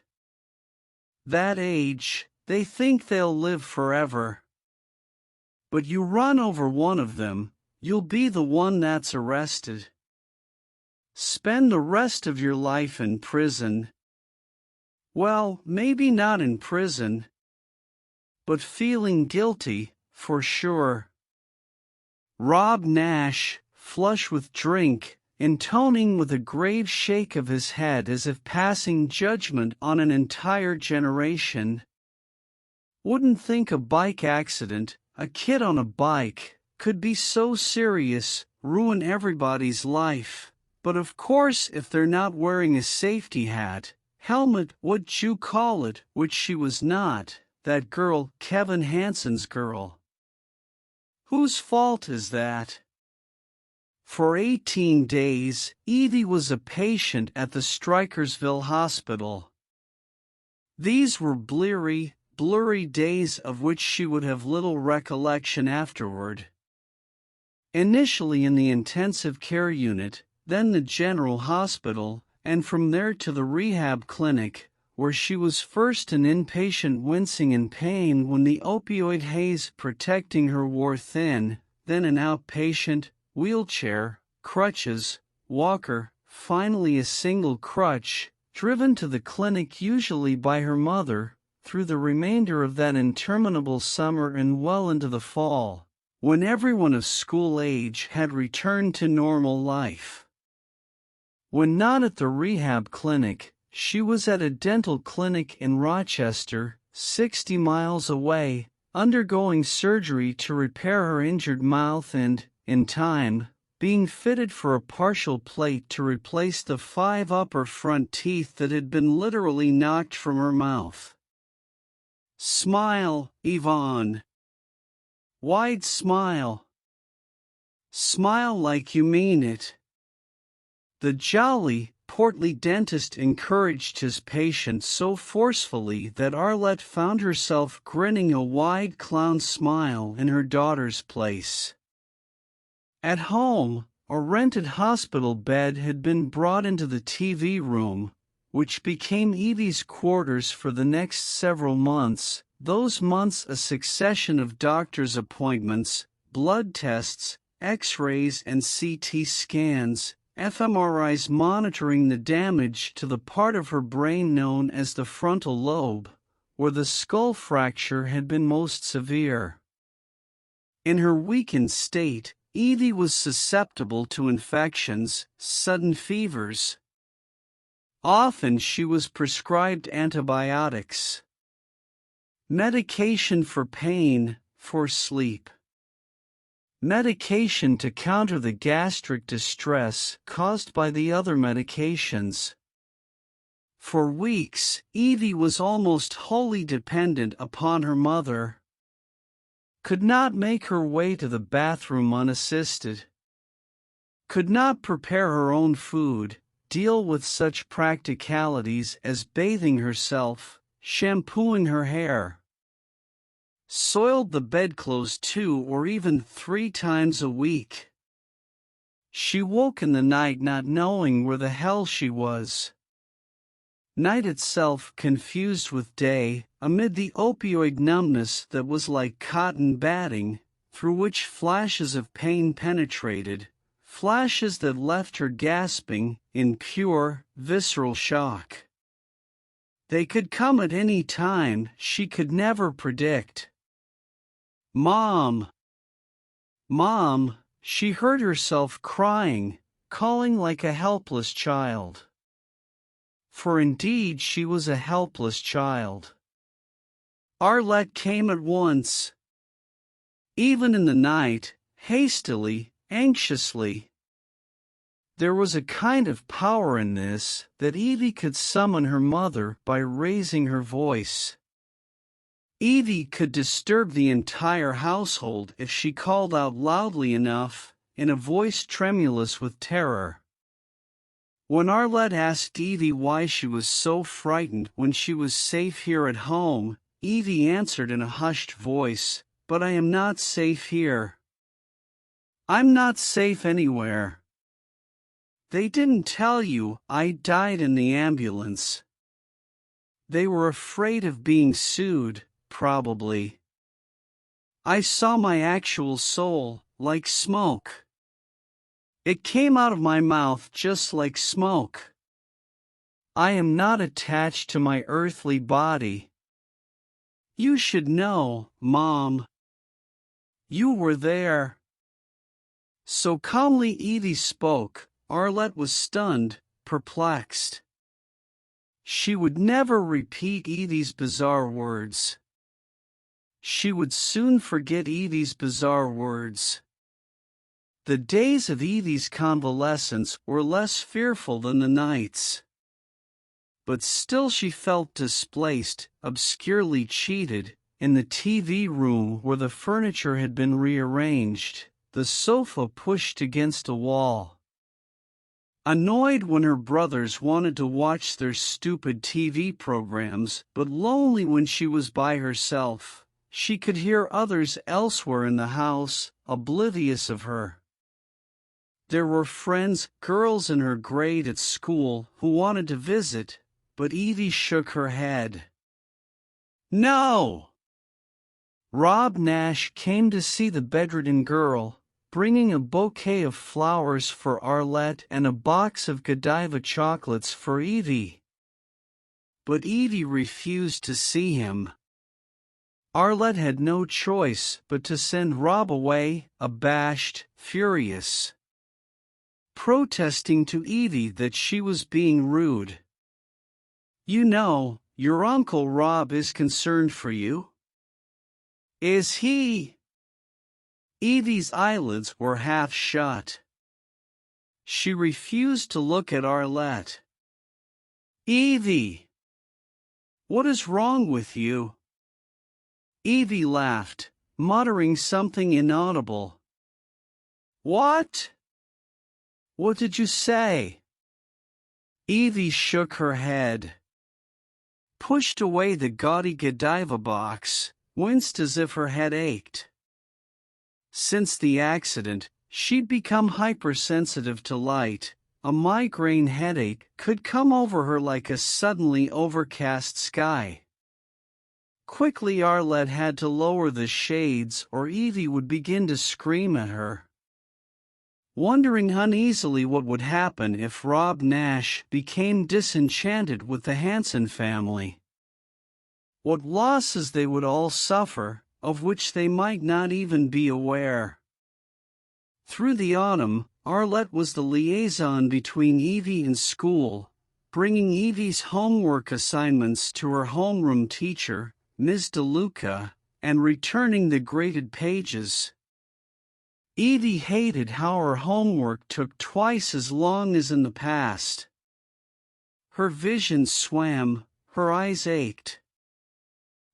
That age, they think they'll live forever. But you run over one of them, you'll be the one that's arrested. Spend the rest of your life in prison. Well, maybe not in prison, but feeling guilty, for sure. Rob Nash, flush with drink, intoning with a grave shake of his head as if passing judgment on an entire generation. Wouldn't think a bike accident, a kid on a bike, could be so serious, ruin everybody's life. But of course if they're not wearing a safety hat, helmet, what'd you call it, which she was not, that girl, Kevin Hanson's girl. Whose fault is that? For 18 days, Evie was a patient at the Strikersville Hospital. These were blurry days of which she would have little recollection afterward. Initially in the intensive care unit, then the general hospital, and from there to the rehab clinic, where she was first an inpatient wincing in pain when the opioid haze protecting her wore thin, then an outpatient, wheelchair, crutches, walker, finally a single crutch, driven to the clinic usually by her mother, through the remainder of that interminable summer and well into the fall, when everyone of school age had returned to normal life. When not at the rehab clinic, she was at a dental clinic in Rochester, 60 miles away, undergoing surgery to repair her injured mouth and, in time, being fitted for a partial plate to replace the 5 upper front teeth that had been literally knocked from her mouth. Smile, Yvonne. Wide smile. Smile like you mean it. The jolly, portly dentist encouraged his patient so forcefully that Arlette found herself grinning a wide clown smile in her daughter's place. At home, a rented hospital bed had been brought into the TV room, which became Evie's quarters for the next several months, those months a succession of doctor's appointments, blood tests, X-rays and CT scans, fMRIs monitoring the damage to the part of her brain known as the frontal lobe, where the skull fracture had been most severe. In her weakened state, Evie was susceptible to infections, sudden fevers. Often she was prescribed antibiotics. Medication for pain, for sleep. Medication to counter the gastric distress caused by the other medications. For weeks, Evie was almost wholly dependent upon her mother. Could not make her way to the bathroom unassisted. Could not prepare her own food, deal with such practicalities as bathing herself, shampooing her hair. Soiled the bedclothes 2 or even 3 times a week. She woke in the night not knowing where the hell she was. Night itself confused with day, amid the opioid numbness that was like cotton batting, through which flashes of pain penetrated, flashes that left her gasping in pure, visceral shock. They could come at any time, she could never predict. "Mom! Mom!" She heard herself crying, calling like a helpless child. For indeed she was a helpless child. Arlette came at once. Even in the night, hastily, anxiously. There was a kind of power in this, that Evie could summon her mother by raising her voice. Evie could disturb the entire household if she called out loudly enough, in a voice tremulous with terror. When Arlette asked Evie why she was so frightened when she was safe here at home, Evie answered in a hushed voice, "But I am not safe here. I'm not safe anywhere. They didn't tell you I died in the ambulance. They were afraid of being sued, probably. I saw my actual soul, like smoke. It came out of my mouth just like smoke. I am not attached to my earthly body. You should know, Mom. You were there." So calmly Evie spoke, Arlette was stunned, perplexed. She would never repeat Evie's bizarre words. She would soon forget Evie's bizarre words. The days of Evie's convalescence were less fearful than the nights. But still she felt displaced, obscurely cheated, in the TV room where the furniture had been rearranged, the sofa pushed against a wall. Annoyed when her brothers wanted to watch their stupid TV programs, but lonely when she was by herself, she could hear others elsewhere in the house, oblivious of her. There were friends, girls in her grade at school, who wanted to visit, but Evie shook her head. No! Rob Nash came to see the bedridden girl, bringing a bouquet of flowers for Arlette and a box of Godiva chocolates for Evie. But Evie refused to see him. Arlette had no choice but to send Rob away, abashed, furious. Protesting to Evie that she was being rude. "You know, your Uncle Rob is concerned for you." "Is he?" Evie's eyelids were half shut. She refused to look at Arlette. "Evie! What is wrong with you?" Evie laughed, muttering something inaudible. "What? What did you say?" Evie shook her head, pushed away the gaudy Godiva box, winced as if her head ached. Since the accident, she'd become hypersensitive to light. A migraine headache could come over her like a suddenly overcast sky. Quickly Arlette had to lower the shades or Evie would begin to scream at her. Wondering uneasily what would happen if Rob Nash became disenchanted with the Hanson family. What losses they would all suffer, of which they might not even be aware. Through the autumn, Arlette was the liaison between Evie and school, bringing Evie's homework assignments to her homeroom teacher, Ms. DeLuca, and returning the graded pages. Evie hated how her homework took twice as long as in the past. her vision swam, her eyes ached.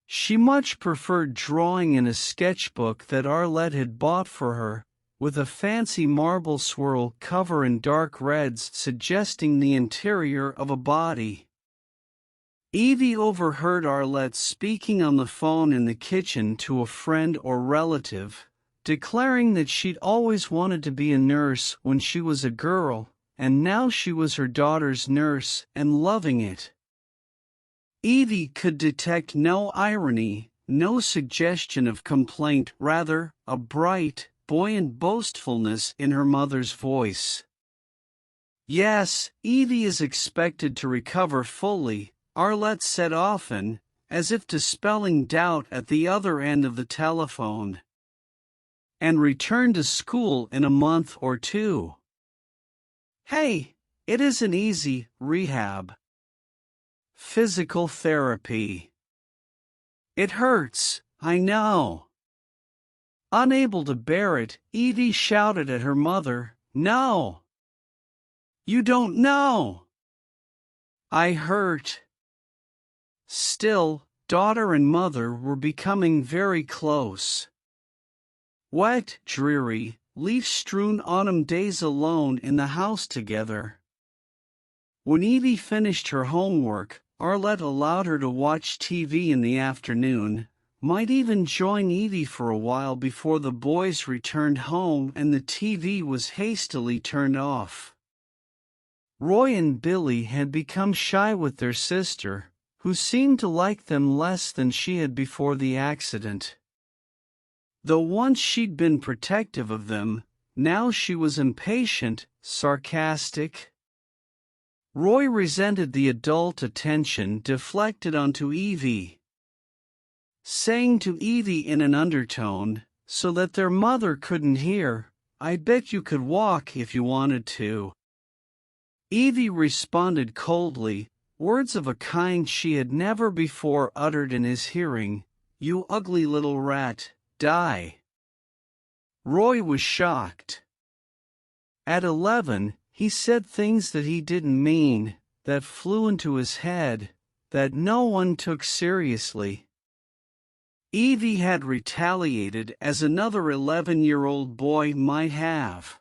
She much preferred drawing in a sketchbook that Arlette had bought for her, with a fancy marble swirl cover in dark reds suggesting the interior of a body. Evie overheard Arlette speaking on the phone in the kitchen to a friend or relative, declaring that she'd always wanted to be a nurse when she was a girl, and now she was her daughter's nurse and loving it. Evie could detect no irony, no suggestion of complaint, rather, a bright, buoyant boastfulness in her mother's voice. Yes, Evie is expected to recover fully, Arlette said often, as if dispelling doubt at the other end of the telephone, and return to school in a month or two. Hey, it isn't easy, rehab. Physical therapy. It hurts, I know. Unable to bear it, Evie shouted at her mother, "No! You don't know! I hurt." Still, daughter and mother were becoming very close. Wet, dreary, leaf-strewn autumn days alone in the house together. When Evie finished her homework, Arlette allowed her to watch TV in the afternoon, might even join Evie for a while before the boys returned home and the TV was hastily turned off. Roy and Billy had become shy with their sister, who seemed to like them less than she had before the accident. Though once she'd been protective of them, now she was impatient, sarcastic. Roy resented the adult attention deflected onto Evie, saying to Evie in an undertone, so that their mother couldn't hear, "I bet you could walk if you wanted to." Evie responded coldly, words of a kind she had never before uttered in his hearing, "You ugly little rat, die." Roy was shocked. At 11, he said things that he didn't mean, that flew into his head, that no one took seriously. Evie had retaliated as another 11-year-old boy might have.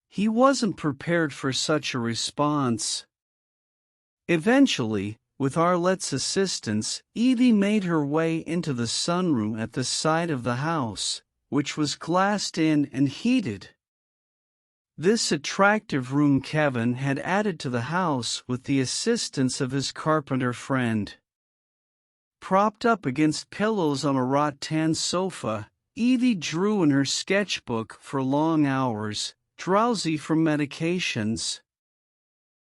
He wasn't prepared for such a response. Eventually, with Arlette's assistance, Evie made her way into the sunroom at the side of the house, which was glassed in and heated. This attractive room Kevin had added to the house with the assistance of his carpenter friend. Propped up against pillows on a rattan sofa, Evie drew in her sketchbook for long hours, drowsy from medications.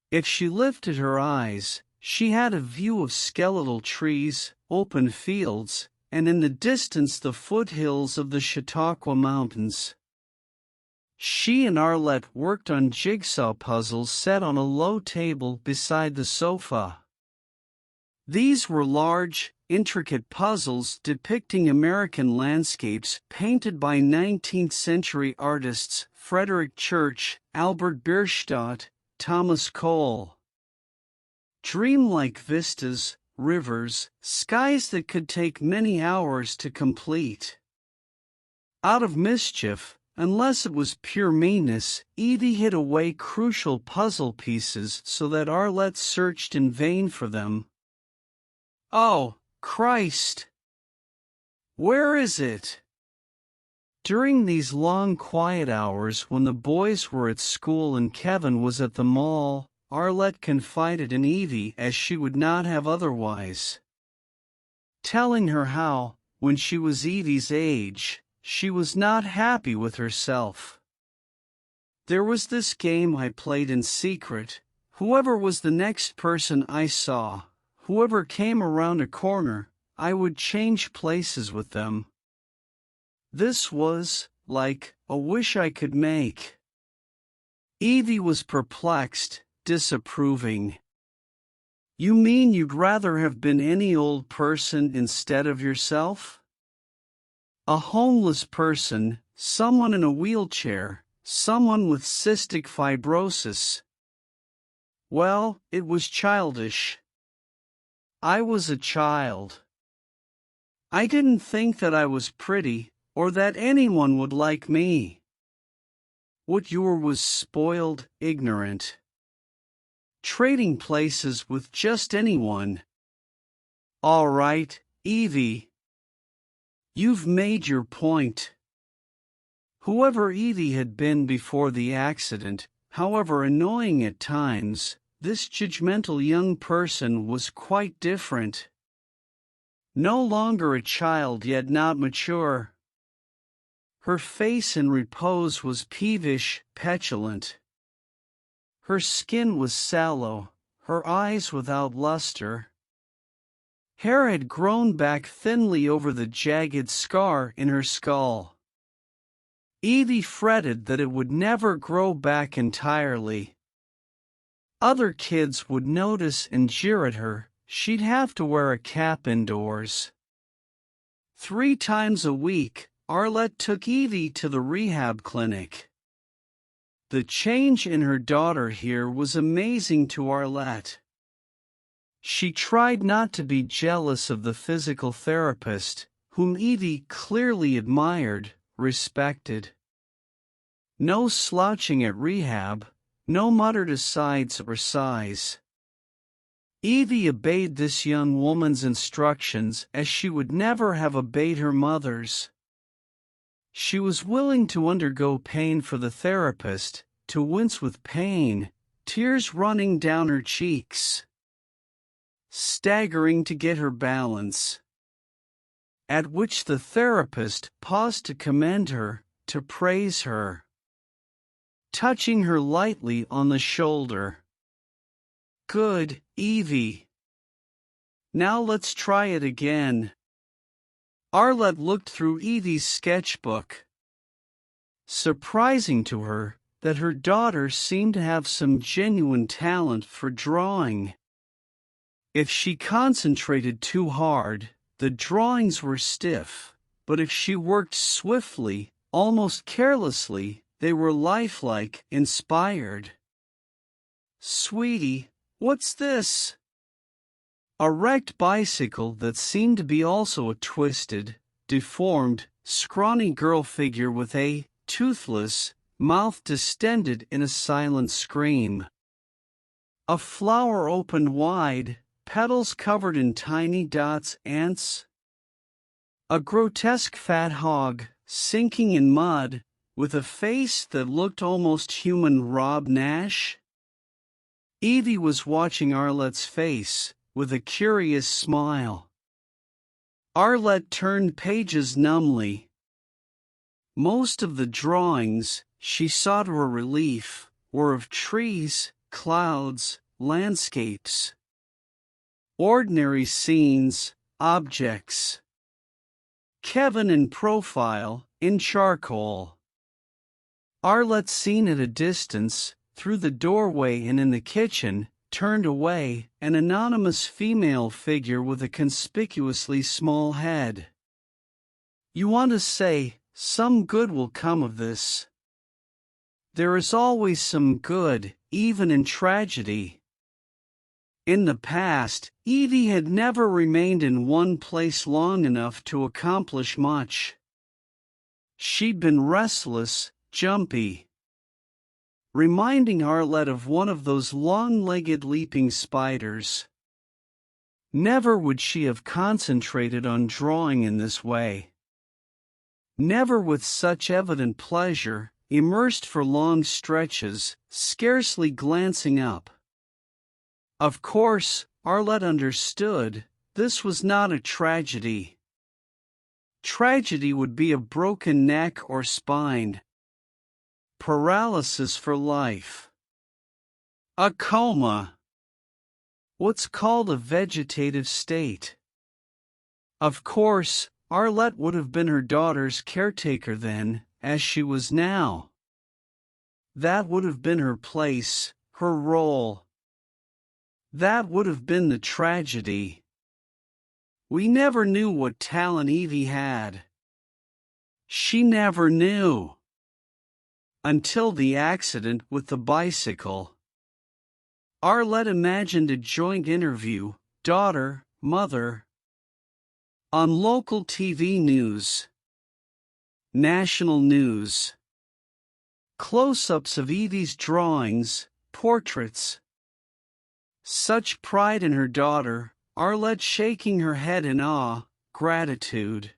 If she lifted her eyes, she had a view of skeletal trees, open fields, and in the distance the foothills of the Chautauqua Mountains. She and Arlette worked on jigsaw puzzles set on a low table beside the sofa. These were large, intricate puzzles depicting American landscapes painted by 19th-century artists Frederick Church, Albert Bierstadt, Thomas Cole. Dreamlike vistas, rivers, skies that could take many hours to complete. Out of mischief, unless it was pure meanness, Evie hid away crucial puzzle pieces so that Arlette searched in vain for them. "Oh, Christ! Where is it?" During these long quiet hours when the boys were at school and Kevin was at the mall, Arlette confided in Evie as she would not have otherwise, telling her how, when she was Evie's age, she was not happy with herself. "There was this game I played in secret. Whoever was the next person I saw, whoever came around a corner, I would change places with them. This was, like, a wish I could make." Evie was perplexed, disapproving. "You mean you'd rather have been any old person instead of yourself? A homeless person, someone in a wheelchair, someone with cystic fibrosis." Well, it was childish. I was a child. I didn't think that I was pretty, or that anyone would like me. What you were was spoiled, ignorant. Trading places with just anyone. All right, Evie. You've made your point. Whoever Evie had been before the accident, however annoying at times, this judgmental young person was quite different. No longer a child yet not mature. Her face in repose was peevish, petulant. Her skin was sallow, her eyes without luster. Hair had grown back thinly over the jagged scar in her skull. Evie fretted that it would never grow back entirely. Other kids would notice and jeer at her. She'd have to wear a cap indoors. 3 times a week, Arlette took Evie to the rehab clinic. The change in her daughter here was amazing to Arlette. She tried not to be jealous of the physical therapist, whom Evie clearly admired, respected. No slouching at rehab, no muttered asides or sighs. Evie obeyed this young woman's instructions as she would never have obeyed her mother's. She was willing to undergo pain for the therapist, to wince with pain, tears running down her cheeks. Staggering to get her balance. At which the therapist paused to commend her, to praise her. Touching her lightly on the shoulder. Good, Evie. Now let's try it again. Arlette looked through Evie's sketchbook. Surprising to her that her daughter seemed to have some genuine talent for drawing. If she concentrated too hard, the drawings were stiff, but if she worked swiftly, almost carelessly, they were lifelike, inspired. Sweetie, what's this? A wrecked bicycle that seemed to be also a twisted, deformed, scrawny girl figure with a, toothless, mouth distended in a silent scream. A flower opened wide, petals covered in tiny dots, ants. A grotesque fat hog, sinking in mud, with a face that looked almost human. Rob Nash? Evie was watching Arlette's face, with a curious smile. Arlette turned pages numbly. Most of the drawings, she saw to her relief, were of trees, clouds, landscapes. Ordinary scenes, objects. Kevin in profile, in charcoal. Arlette, seen at a distance, through the doorway and in the kitchen, turned away, an anonymous female figure with a conspicuously small head. You want to say, some good will come of this. There is always some good, even in tragedy. In the past, Evie had never remained in one place long enough to accomplish much. She'd been restless, jumpy. Reminding Arlette of one of those long-legged leaping spiders. Never would she have concentrated on drawing in this way. Never with such evident pleasure, immersed for long stretches, scarcely glancing up. Of course, Arlette understood, this was not a tragedy. Tragedy would be a broken neck or spine. Paralysis for life. A coma. What's called a vegetative state. Of course, Arlette would have been her daughter's caretaker then, as she was now. That would have been her place, her role. That would have been the tragedy. We never knew what talent Evie had. She never knew. Until the accident with the bicycle. Arlette imagined a joint interview, daughter, mother. On local TV news. National news. Close-ups of Evie's drawings, portraits. Such pride in her daughter, Arlette shaking her head in awe, gratitude.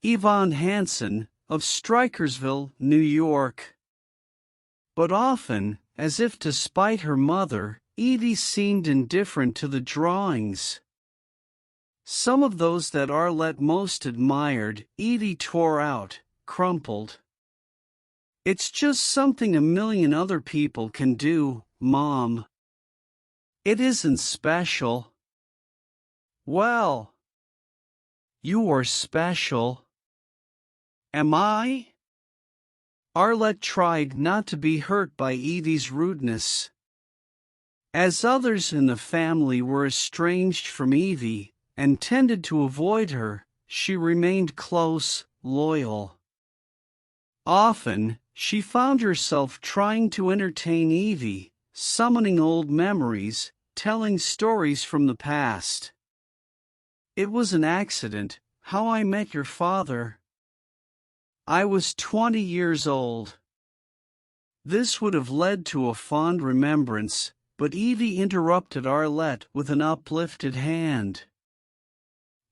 Yvonne Hansen, of Strikersville, New York. But often, as if to spite her mother, Evie seemed indifferent to the drawings. Some of those that Arlette most admired, Evie tore out, crumpled. "It's just something a million other people can do, Mom. It isn't special." "Well, you are special." "Am I?" Arlette tried not to be hurt by Evie's rudeness. As others in the family were estranged from Evie, and tended to avoid her, she remained close, loyal. Often, she found herself trying to entertain Evie, summoning old memories, telling stories from the past. "It was an accident, how I met your father. I was 20 years old." This would have led to a fond remembrance, but Evie interrupted Arlette with an uplifted hand.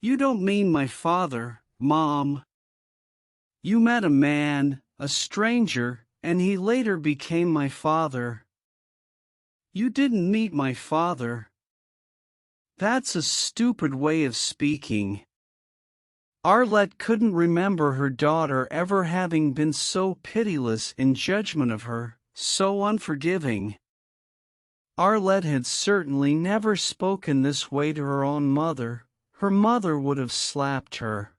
"You don't mean my father, Mom. You met a man, a stranger, and he later became my father. You didn't meet my father." "That's a stupid way of speaking." Arlette couldn't remember her daughter ever having been so pitiless in judgment of her, so unforgiving. Arlette had certainly never spoken this way to her own mother. Her mother would have slapped her.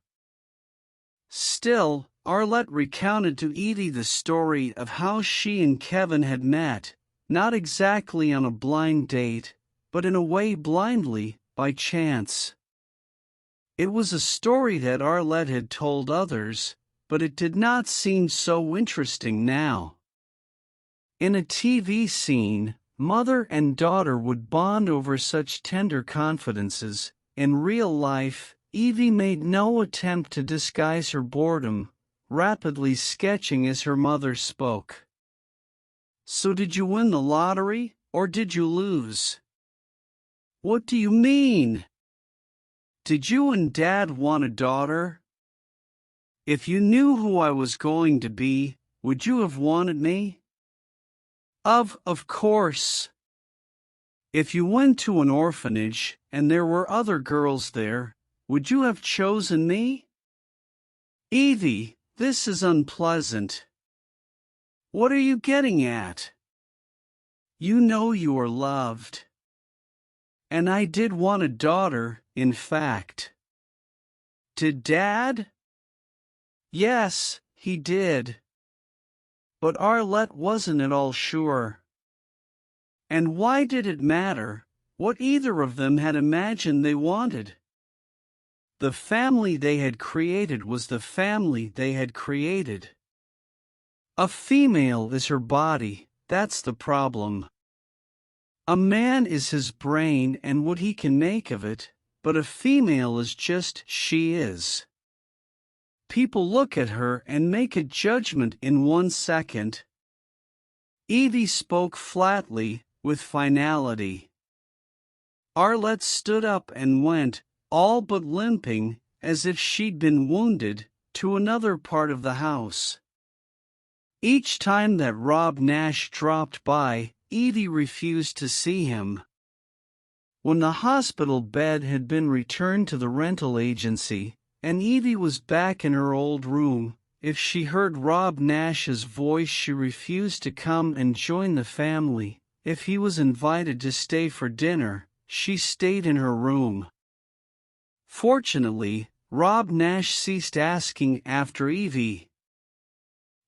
Still, Arlette recounted to Evie the story of how she and Kevin had met, not exactly on a blind date, but in a way blindly, by chance. It was a story that Arlette had told others, but it did not seem so interesting now. In a TV scene, mother and daughter would bond over such tender confidences. In real life, Evie made no attempt to disguise her boredom, rapidly sketching as her mother spoke. "So did you win the lottery, or did you lose?" "What do you mean? Did you and Dad want a daughter? If you knew who I was going to be, would you have wanted me?" Of course. If you went to an orphanage, and there were other girls there, would you have chosen me?" "Evie, this is unpleasant. What are you getting at? You know you are loved. And I did want a daughter, in fact." "Did Dad?" "Yes, he did." But Arlette wasn't at all sure. And why did it matter what either of them had imagined they wanted? The family they had created was the family they had created. A female is her body, that's the problem. A man is his brain and what he can make of it, but a female is just she is. People look at her and make a judgment in 1 second. Evie spoke flatly, with finality. Arlette stood up and went, all but limping, as if she'd been wounded, to another part of the house. Each time that Rob Nash dropped by, Evie refused to see him. When the hospital bed had been returned to the rental agency, and Evie was back in her old room, if she heard Rob Nash's voice she refused to come and join the family. If he was invited to stay for dinner, she stayed in her room. Fortunately, Rob Nash ceased asking after Evie.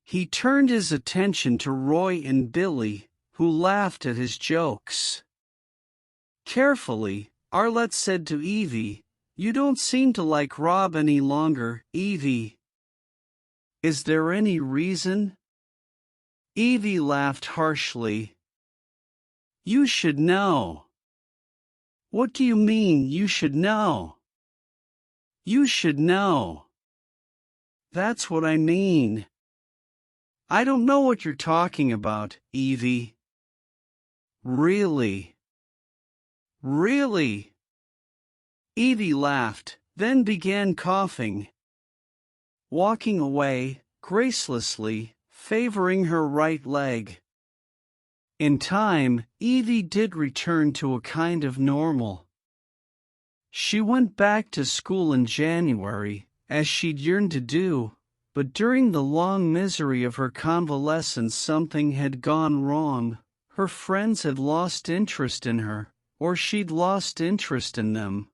He turned his attention to Roy and Billy, who laughed at his jokes. Carefully, Arlette said to Evie, "You don't seem to like Rob any longer, Evie. Is there any reason?" Evie laughed harshly. You should know. What do you mean, you should know? You should know. That's what I mean. I don't know what you're talking about, Evie. Really? Really? Evie laughed, then began coughing. Walking away, gracelessly, favoring her right leg. In time, Evie did return to a kind of normal. She went back to school in January, as she'd yearned to do, but during the long misery of her convalescence something had gone wrong. Her friends had lost interest in her, or she'd lost interest in them.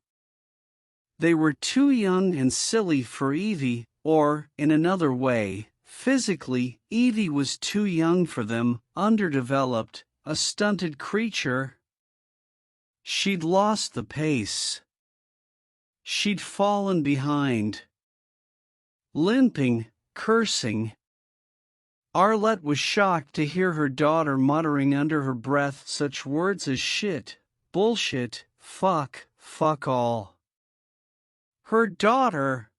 They were too young and silly for Evie, or, in another way, physically, Evie was too young for them, underdeveloped, a stunted creature. She'd lost the pace. She'd fallen behind. Limping, cursing. Arlette was shocked to hear her daughter muttering under her breath such words as shit, bullshit, fuck all. Her daughter.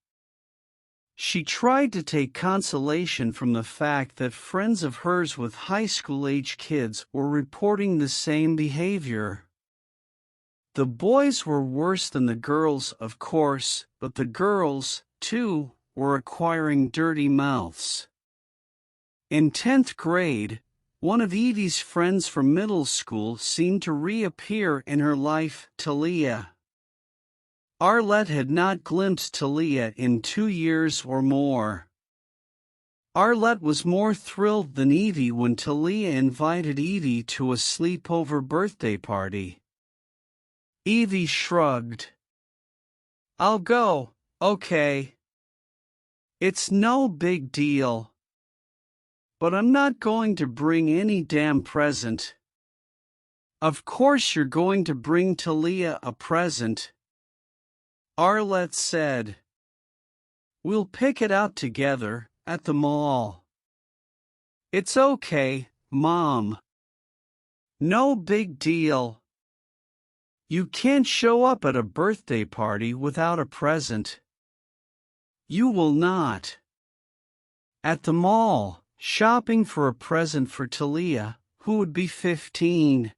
She tried to take consolation from the fact that friends of hers with high school-age kids were reporting the same behavior. The boys were worse than the girls, of course, but the girls, too, were acquiring dirty mouths. In 10th grade, one of Evie's friends from middle school seemed to reappear in her life, Talia. Arlette had not glimpsed Talia in 2 years or more. Arlette was more thrilled than Evie when Talia invited Evie to a sleepover birthday party. Evie shrugged. I'll go, okay. It's no big deal. But I'm not going to bring any damn present. Of course you're going to bring Talia a present, Arlette said. We'll pick it out together, at the mall. It's okay, Mom. No big deal. You can't show up at a birthday party without a present. You will not. At the mall, shopping for a present for Talia, who would be 15.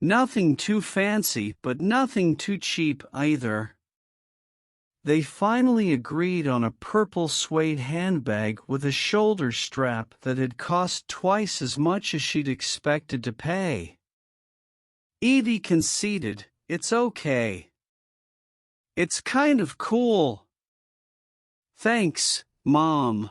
Nothing too fancy, but nothing too cheap either. They finally agreed on a purple suede handbag with a shoulder strap that had cost twice as much as she'd expected to pay. Evie conceded, it's okay. It's kind of cool. Thanks, Mom.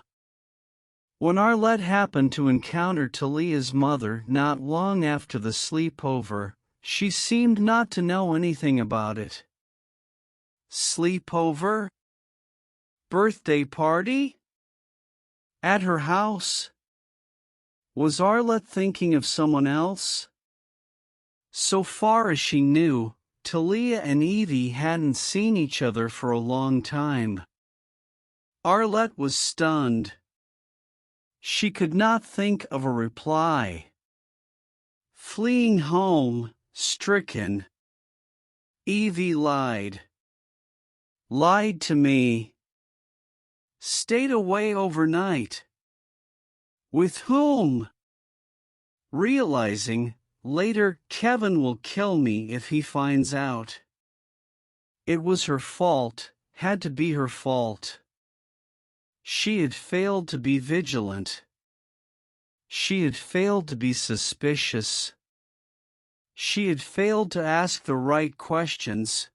When Arlette happened to encounter Talia's mother not long after the sleepover, she seemed not to know anything about it. Sleepover? Birthday party? At her house? Was Arlette thinking of someone else? So far as she knew, Talia and Evie hadn't seen each other for a long time. Arlette was stunned. She could not think of a reply. Fleeing home, stricken. Evie lied. Lied to me. Stayed away overnight. With whom? Realizing, later, Kevin will kill me if he finds out. It was her fault, had to be her fault. She had failed to be vigilant. She had failed to be suspicious. She had failed to ask the right questions.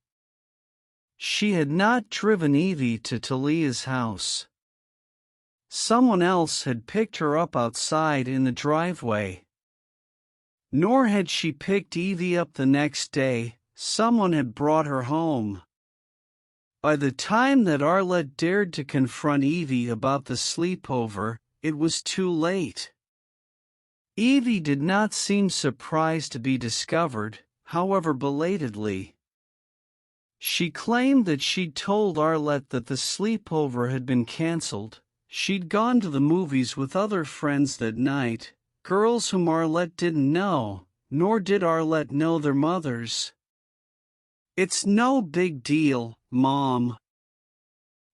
She had not driven Evie to Talia's house. Someone else had picked her up outside in the driveway. Nor had she picked Evie up the next day, someone had brought her home. By the time that Arlette dared to confront Evie about the sleepover, it was too late. Evie did not seem surprised to be discovered, however belatedly. She claimed that she'd told Arlette that the sleepover had been canceled. She'd gone to the movies with other friends that night, girls whom Arlette didn't know, nor did Arlette know their mothers. "It's no big deal, Mom.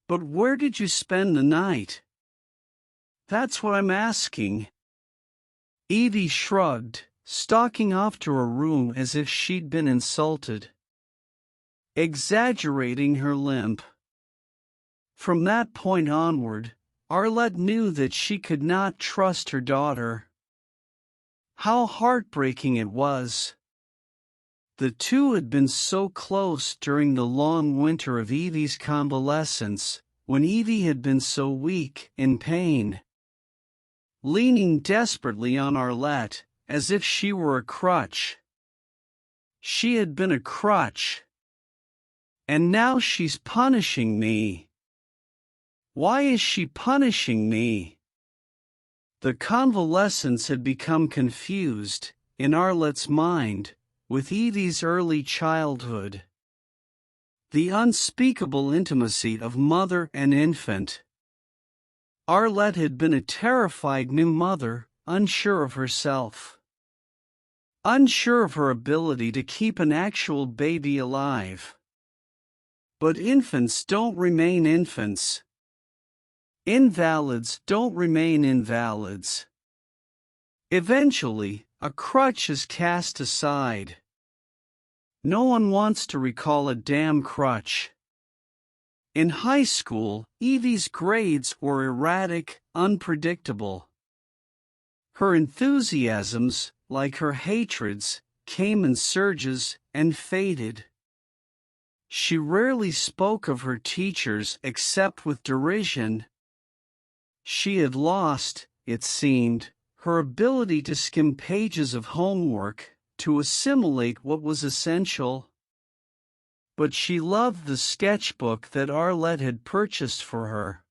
But where did you spend the night?" "That's what I'm asking." Evie shrugged, stalking off to her room as if she'd been insulted, exaggerating her limp. From that point onward, Arlette knew that she could not trust her daughter. How heartbreaking it was. The two had been so close during the long winter of Evie's convalescence, when Evie had been so weak, in pain, leaning desperately on Arlette, as if she were a crutch. She had been a crutch. And now she's punishing me. Why is she punishing me? The convalescence had become confused, in Arlette's mind, with Evie's early childhood. The unspeakable intimacy of mother and infant. Arlette had been a terrified new mother, unsure of herself. Unsure of her ability to keep an actual baby alive. But infants don't remain infants. Invalids don't remain invalids. Eventually, a crutch is cast aside. No one wants to recall a damn crutch. In high school, Evie's grades were erratic, unpredictable. Her enthusiasms, like her hatreds, came in surges and faded. She rarely spoke of her teachers except with derision. She had lost, it seemed, her ability to skim pages of homework, to assimilate what was essential. But she loved the sketchbook that Arlette had purchased for her.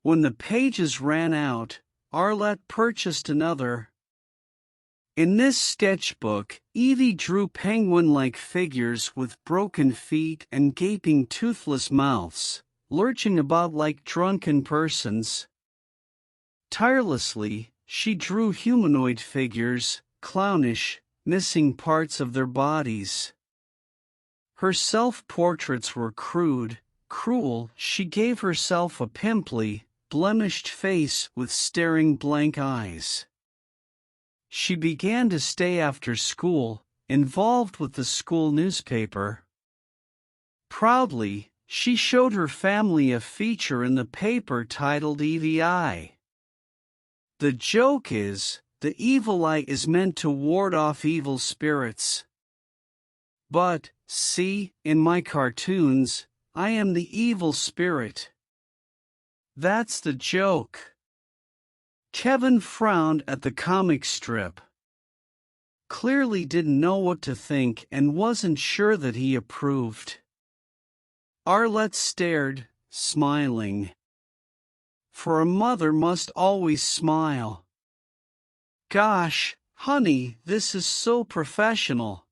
When the pages ran out, Arlette purchased another. In this sketchbook, Evie drew penguin-like figures with broken feet and gaping toothless mouths, lurching about like drunken persons. Tirelessly, she drew humanoid figures, clownish, missing parts of their bodies. Her self-portraits were crude, cruel. She gave herself a pimply, blemished face with staring blank eyes. She began to stay after school, involved with the school newspaper. Proudly, she showed her family a feature in the paper titled Evie Eye. The joke is, the evil eye is meant to ward off evil spirits. But, see, in my cartoons, I am the evil spirit. That's the joke. Kevin frowned at the comic strip. Clearly didn't know what to think and wasn't sure that he approved. Arlette stared, smiling. For a mother must always smile. Gosh, honey, this is so professional.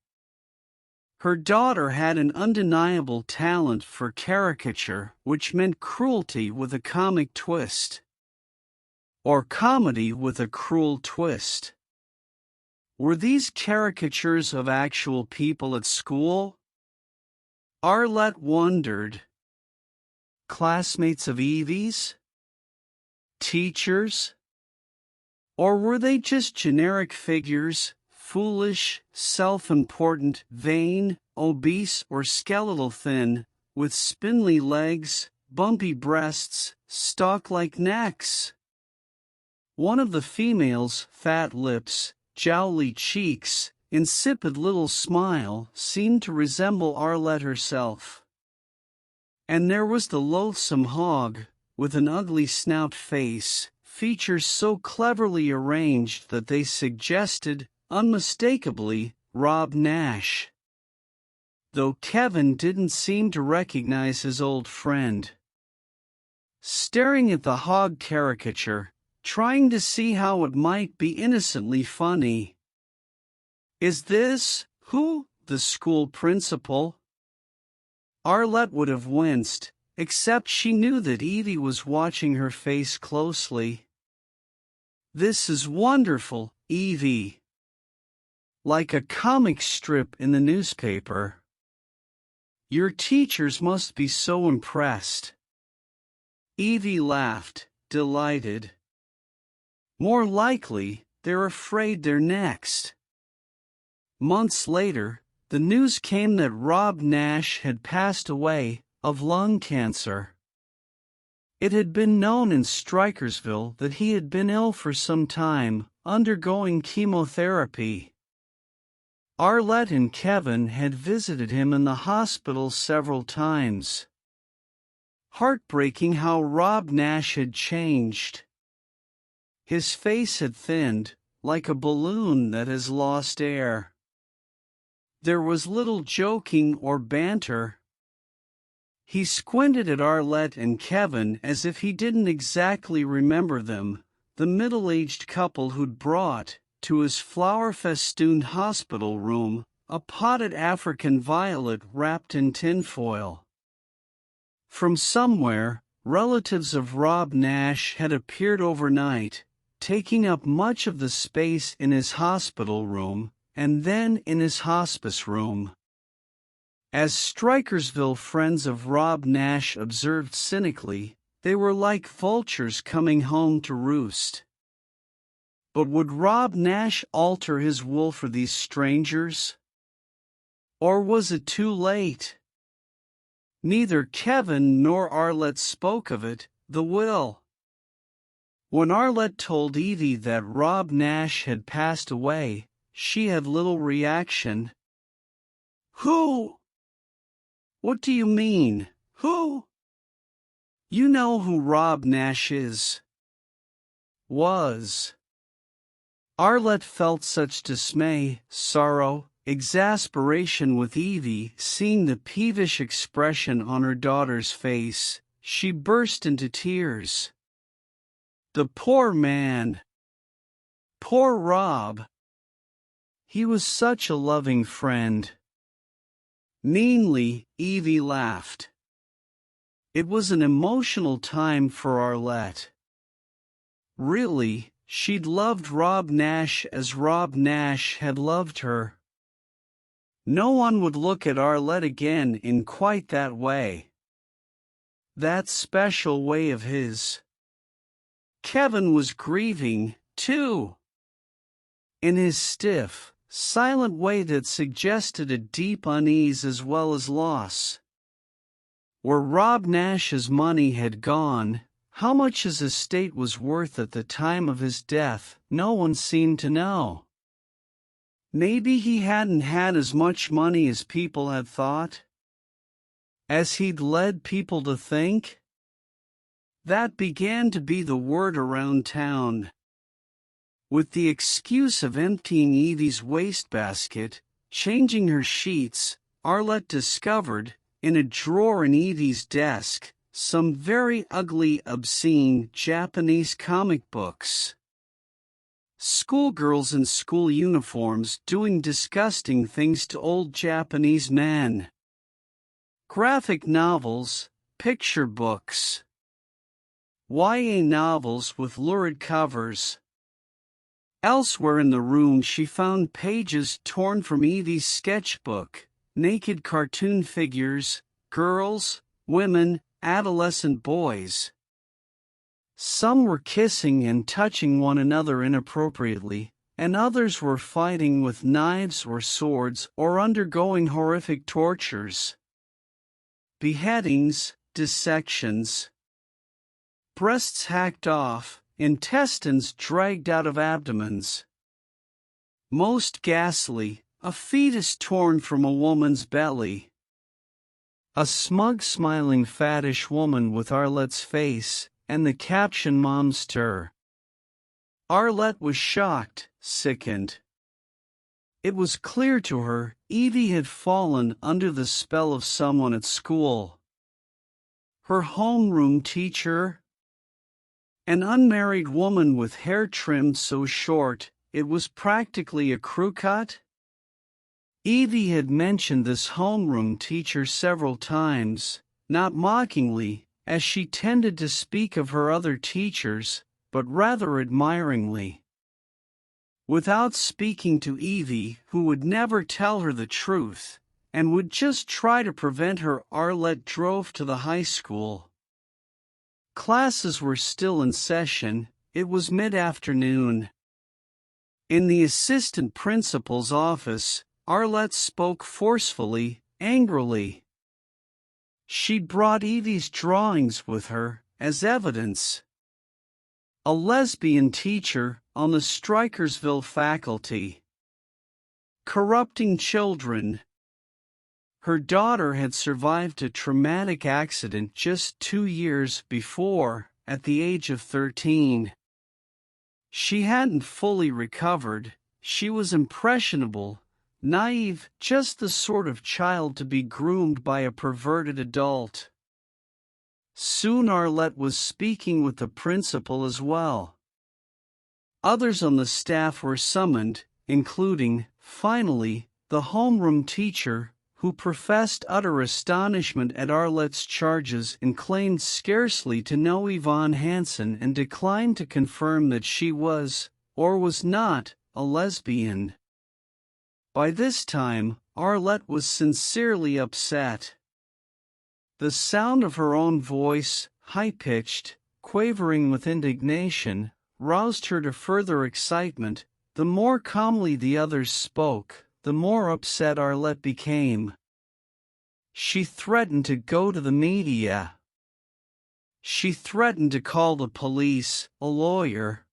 Her daughter had an undeniable talent for caricature, which meant cruelty with a comic twist. Or comedy with a cruel twist. Were these caricatures of actual people at school? Arlette wondered. Classmates of Evie's? Teachers? Or were they just generic figures, foolish, self-important, vain, obese or skeletal thin, with spindly legs, bumpy breasts, stalk-like necks? One of the females' fat lips, jowly cheeks, insipid little smile seemed to resemble Arlette herself. And there was the loathsome hog, with an ugly snout face, features so cleverly arranged that they suggested, unmistakably, Rob Nash. Though Kevin didn't seem to recognize his old friend. Staring at the hog caricature, trying to see how it might be innocently funny. Is this, who, the school principal? Arlette would have winced, except she knew that Evie was watching her face closely. This is wonderful, Evie. like a comic strip in the newspaper. Your teachers must be so impressed. Evie laughed, delighted. More likely, they're afraid they're next. Months later, the news came that Rob Nash had passed away of lung cancer. It had been known in Strikersville that he had been ill for some time, undergoing chemotherapy. Arlette and Kevin had visited him in the hospital several times. Heartbreaking how Rob Nash had changed. His face had thinned, like a balloon that has lost air. There was little joking or banter. He squinted at Arlette and Kevin as if he didn't exactly remember them, the middle-aged couple who'd brought, to his flower-festooned hospital room, a potted African violet wrapped in tinfoil. From somewhere, relatives of Rob Nash had appeared overnight, taking up much of the space in his hospital room, and then in his hospice room. As Strikersville friends of Rob Nash observed cynically, they were like vultures coming home to roost. But would Rob Nash alter his will for these strangers? Or was it too late? Neither Kevin nor Arlette spoke of it, the will. When Arlette told Evie that Rob Nash had passed away, she had little reaction. Who? What do you mean, who? You know who Rob Nash is. Was. Arlette felt such dismay, sorrow, exasperation with Evie seeing the peevish expression on her daughter's face, she burst into tears. The poor man. Poor Rob. He was such a loving friend. Meanly, Evie laughed. It was an emotional time for Arlette. Really, she'd loved Rob Nash as Rob Nash had loved her. No one would look at Arlette again in quite that way. That special way of his. Kevin was grieving, too. In his stiff, silent way that suggested a deep unease as well as loss. Where Rob Nash's money had gone, how much his estate was worth at the time of his death, no one seemed to know. Maybe he hadn't had as much money as people had thought? As he'd led people to think? That began to be the word around town. With the excuse of emptying Evie's wastebasket, changing her sheets, Arlette discovered, in a drawer in Evie's desk, some very ugly, obscene Japanese comic books. Schoolgirls in school uniforms doing disgusting things to old Japanese men. Graphic novels, picture books. YA novels with lurid covers. Elsewhere in the room she found pages torn from Evie's sketchbook, naked cartoon figures, girls, women, adolescent boys. Some were kissing and touching one another inappropriately, and others were fighting with knives or swords or undergoing horrific tortures. Beheadings, dissections. Breasts hacked off, intestines dragged out of abdomens. Most ghastly, a fetus torn from a woman's belly. A smug smiling fattish woman with Arlette's face, and the caption "Mom's Stir." Arlette was shocked, sickened. It was clear to her, Evie had fallen under the spell of someone at school. Her homeroom teacher? An unmarried woman with hair trimmed so short, it was practically a crew cut? Evie had mentioned this homeroom teacher several times, not mockingly, as she tended to speak of her other teachers, but rather admiringly. Without speaking to Evie, who would never tell her the truth, and would just try to prevent her, Arlette drove to the high school. Classes were still in session. It was mid-afternoon. In the assistant principal's office, Arlette spoke forcefully, angrily. She'd brought Evie's drawings with her, as evidence. A lesbian teacher on the Strikersville faculty. Corrupting children. Her daughter had survived a traumatic accident just 2 years before, at the age of 13. She hadn't fully recovered. She was impressionable, naive, just the sort of child to be groomed by a perverted adult. Soon Arlette was speaking with the principal as well. Others on the staff were summoned, including, finally, the homeroom teacher, who professed utter astonishment at Arlette's charges and claimed scarcely to know Yvonne Hansen and declined to confirm that she was, or was not, a lesbian. By this time, Arlette was sincerely upset. The sound of her own voice, high-pitched, quavering with indignation, roused her to further excitement. The more calmly the others spoke, the more upset Arlette became. She threatened to go to the media. She threatened to call the police, a lawyer.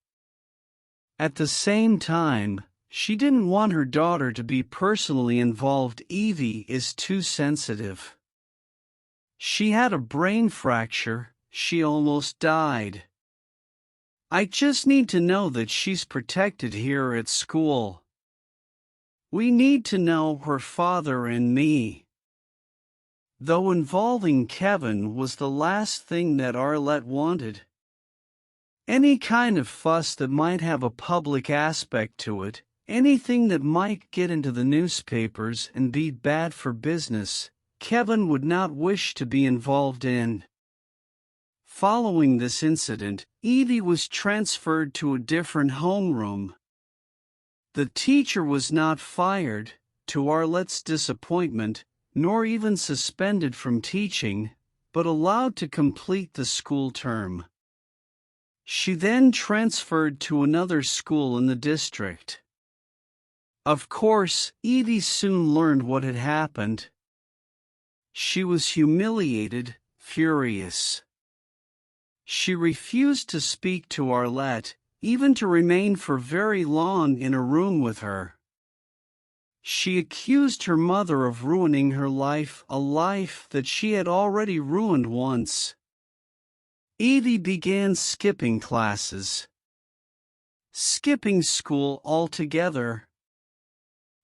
At the same time, she didn't want her daughter to be personally involved. Evie is too sensitive. She had a brain fracture. She almost died. I just need to know that she's protected here at school. We need to know her father and me. Though involving Kevin was the last thing that Arlette wanted. Any kind of fuss that might have a public aspect to it, anything that might get into the newspapers and be bad for business, Kevin would not wish to be involved in. Following this incident, Evie was transferred to a different homeroom. The teacher was not fired, to Arlette's disappointment, nor even suspended from teaching, but allowed to complete the school term. She then transferred to another school in the district. Of course, Evie soon learned what had happened. She was humiliated, furious. She refused to speak to Arlette, even to remain for very long in a room with her. She accused her mother of ruining her life, a life that she had already ruined once. Evie began skipping classes. Skipping school altogether.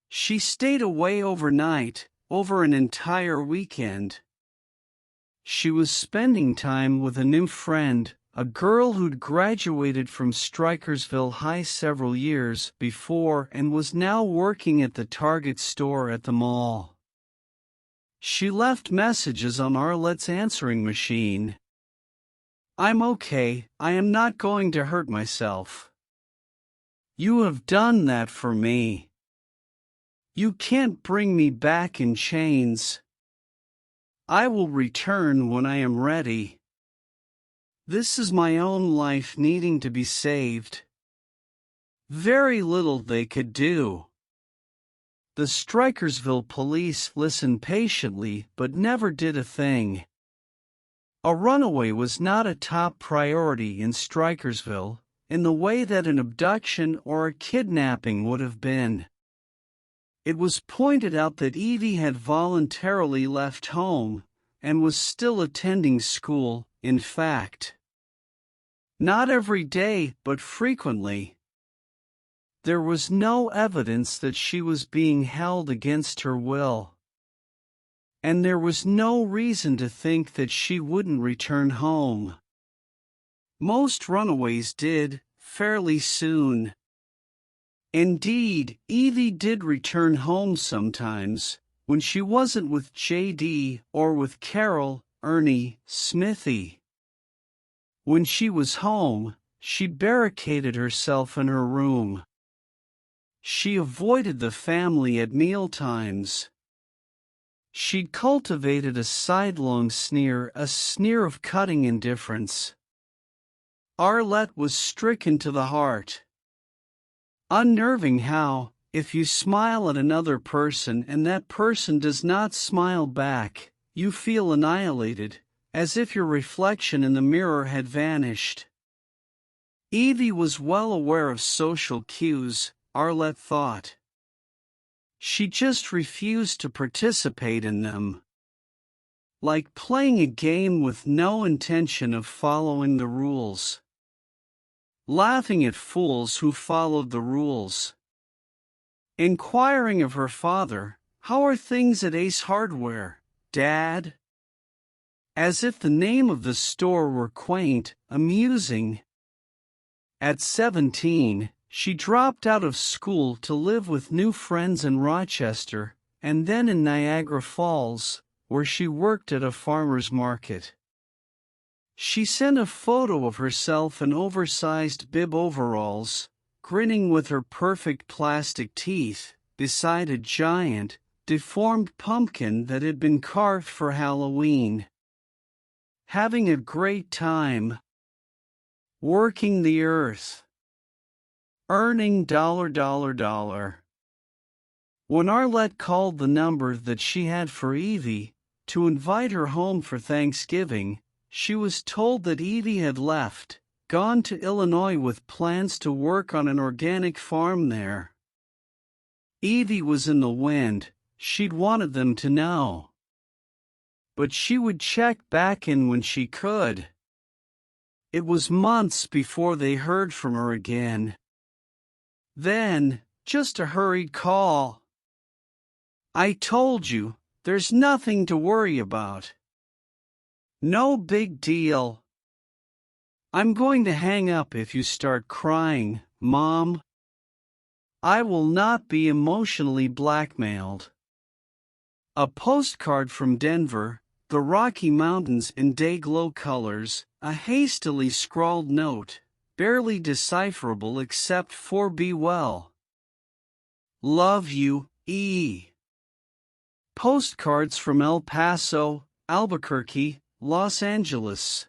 She stayed away overnight, over an entire weekend. She was spending time with a new friend, a girl who'd graduated from Strikersville High several years before and was now working at the Target store at the mall. She left messages on Arlette's answering machine. I'm okay, I am not going to hurt myself. You have done that for me. You can't bring me back in chains. I will return when I am ready. This is my own life needing to be saved. Very little they could do. The Strikersville police listened patiently but never did a thing. A runaway was not a top priority in Strikersville, in the way that an abduction or a kidnapping would have been. It was pointed out that Evie had voluntarily left home, and was still attending school, in fact. Not every day, but frequently. There was no evidence that she was being held against her will. And there was no reason to think that she wouldn't return home. Most runaways did, fairly soon. Indeed, Evie did return home sometimes, when she wasn't with J.D. or with Carol, Ernie, Smithy. When she was home, she barricaded herself in her room. She avoided the family at mealtimes. She'd cultivated a sidelong sneer, a sneer of cutting indifference. Arlette was stricken to the heart. Unnerving how, if you smile at another person and that person does not smile back, you feel annihilated, as if your reflection in the mirror had vanished. Evie was well aware of social cues, Arlette thought. She just refused to participate in them. Like playing a game with no intention of following the rules. Laughing at fools who followed the rules. Inquiring of her father, "How are things at Ace Hardware, Dad?" As if the name of the store were quaint, amusing. At 17, she dropped out of school to live with new friends in Rochester, and then in Niagara Falls, where she worked at a farmer's market. She sent a photo of herself in oversized bib overalls, grinning with her perfect plastic teeth, beside a giant, deformed pumpkin that had been carved for Halloween. Having a great time. Working the earth. Earning $. When Arlette called the number that she had for Evie, to invite her home for Thanksgiving, she was told that Evie had left, gone to Illinois with plans to work on an organic farm there. Evie was in the wind, she'd wanted them to know. But she would check back in when she could. It was months before they heard from her again. Then, just a hurried call. "I told you, there's nothing to worry about. No big deal. I'm going to hang up if you start crying, Mom. I will not be emotionally blackmailed." A postcard from Denver, the Rocky Mountains in day-glow colors, a hastily scrawled note, barely decipherable except for "Be well. Love you, E." Postcards from El Paso, Albuquerque, Los Angeles.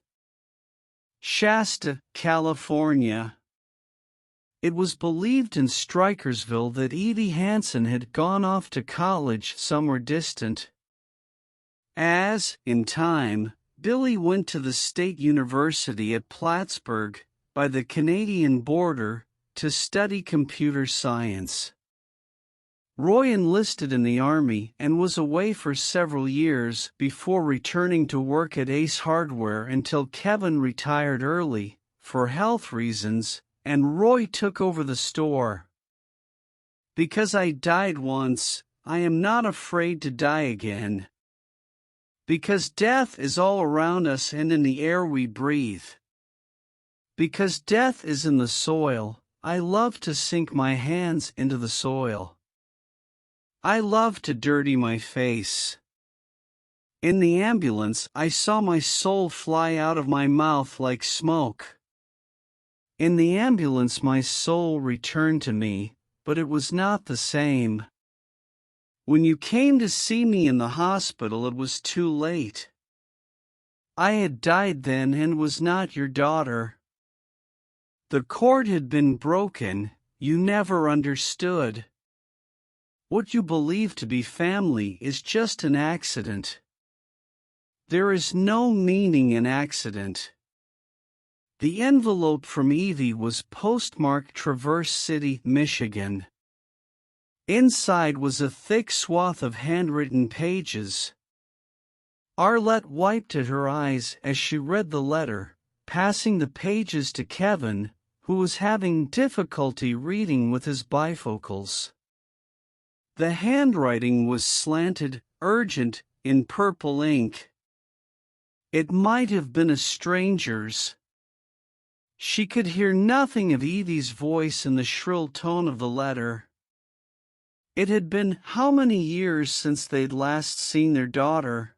Shasta, California. It was believed in Strikersville that Evie Hansen had gone off to college somewhere distant. As, in time, Billy went to the State University at Plattsburgh, by the Canadian border, to study computer science. Roy enlisted in the Army and was away for several years before returning to work at Ace Hardware until Kevin retired early, for health reasons, and Roy took over the store. "Because I died once, I am not afraid to die again. Because death is all around us and in the air we breathe. Because death is in the soil, I love to sink my hands into the soil. I love to dirty my face. In the ambulance I saw my soul fly out of my mouth like smoke. In the ambulance my soul returned to me, but it was not the same. When you came to see me in the hospital it was too late. I had died then and was not your daughter. The cord had been broken, you never understood. What you believe to be family is just an accident. There is no meaning in accident." The envelope from Evie was postmarked Traverse City, Michigan. Inside was a thick swath of handwritten pages. Arlette wiped at her eyes as she read the letter, passing the pages to Kevin, who was having difficulty reading with his bifocals. The handwriting was slanted, urgent, in purple ink. It might have been a stranger's. She could hear nothing of Evie's voice in the shrill tone of the letter. It had been how many years since they'd last seen their daughter?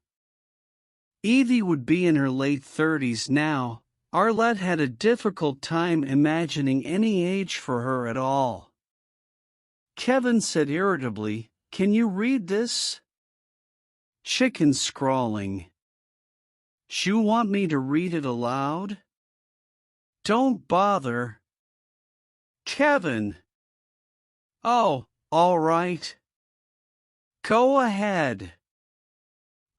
Evie would be in her late 30s now. Arlette had a difficult time imagining any age for her at all. Kevin said irritably, "Can you read this?" Chicken scrawling. "You want me to read it aloud?" "Don't bother." Kevin. "Oh, all right. Go ahead."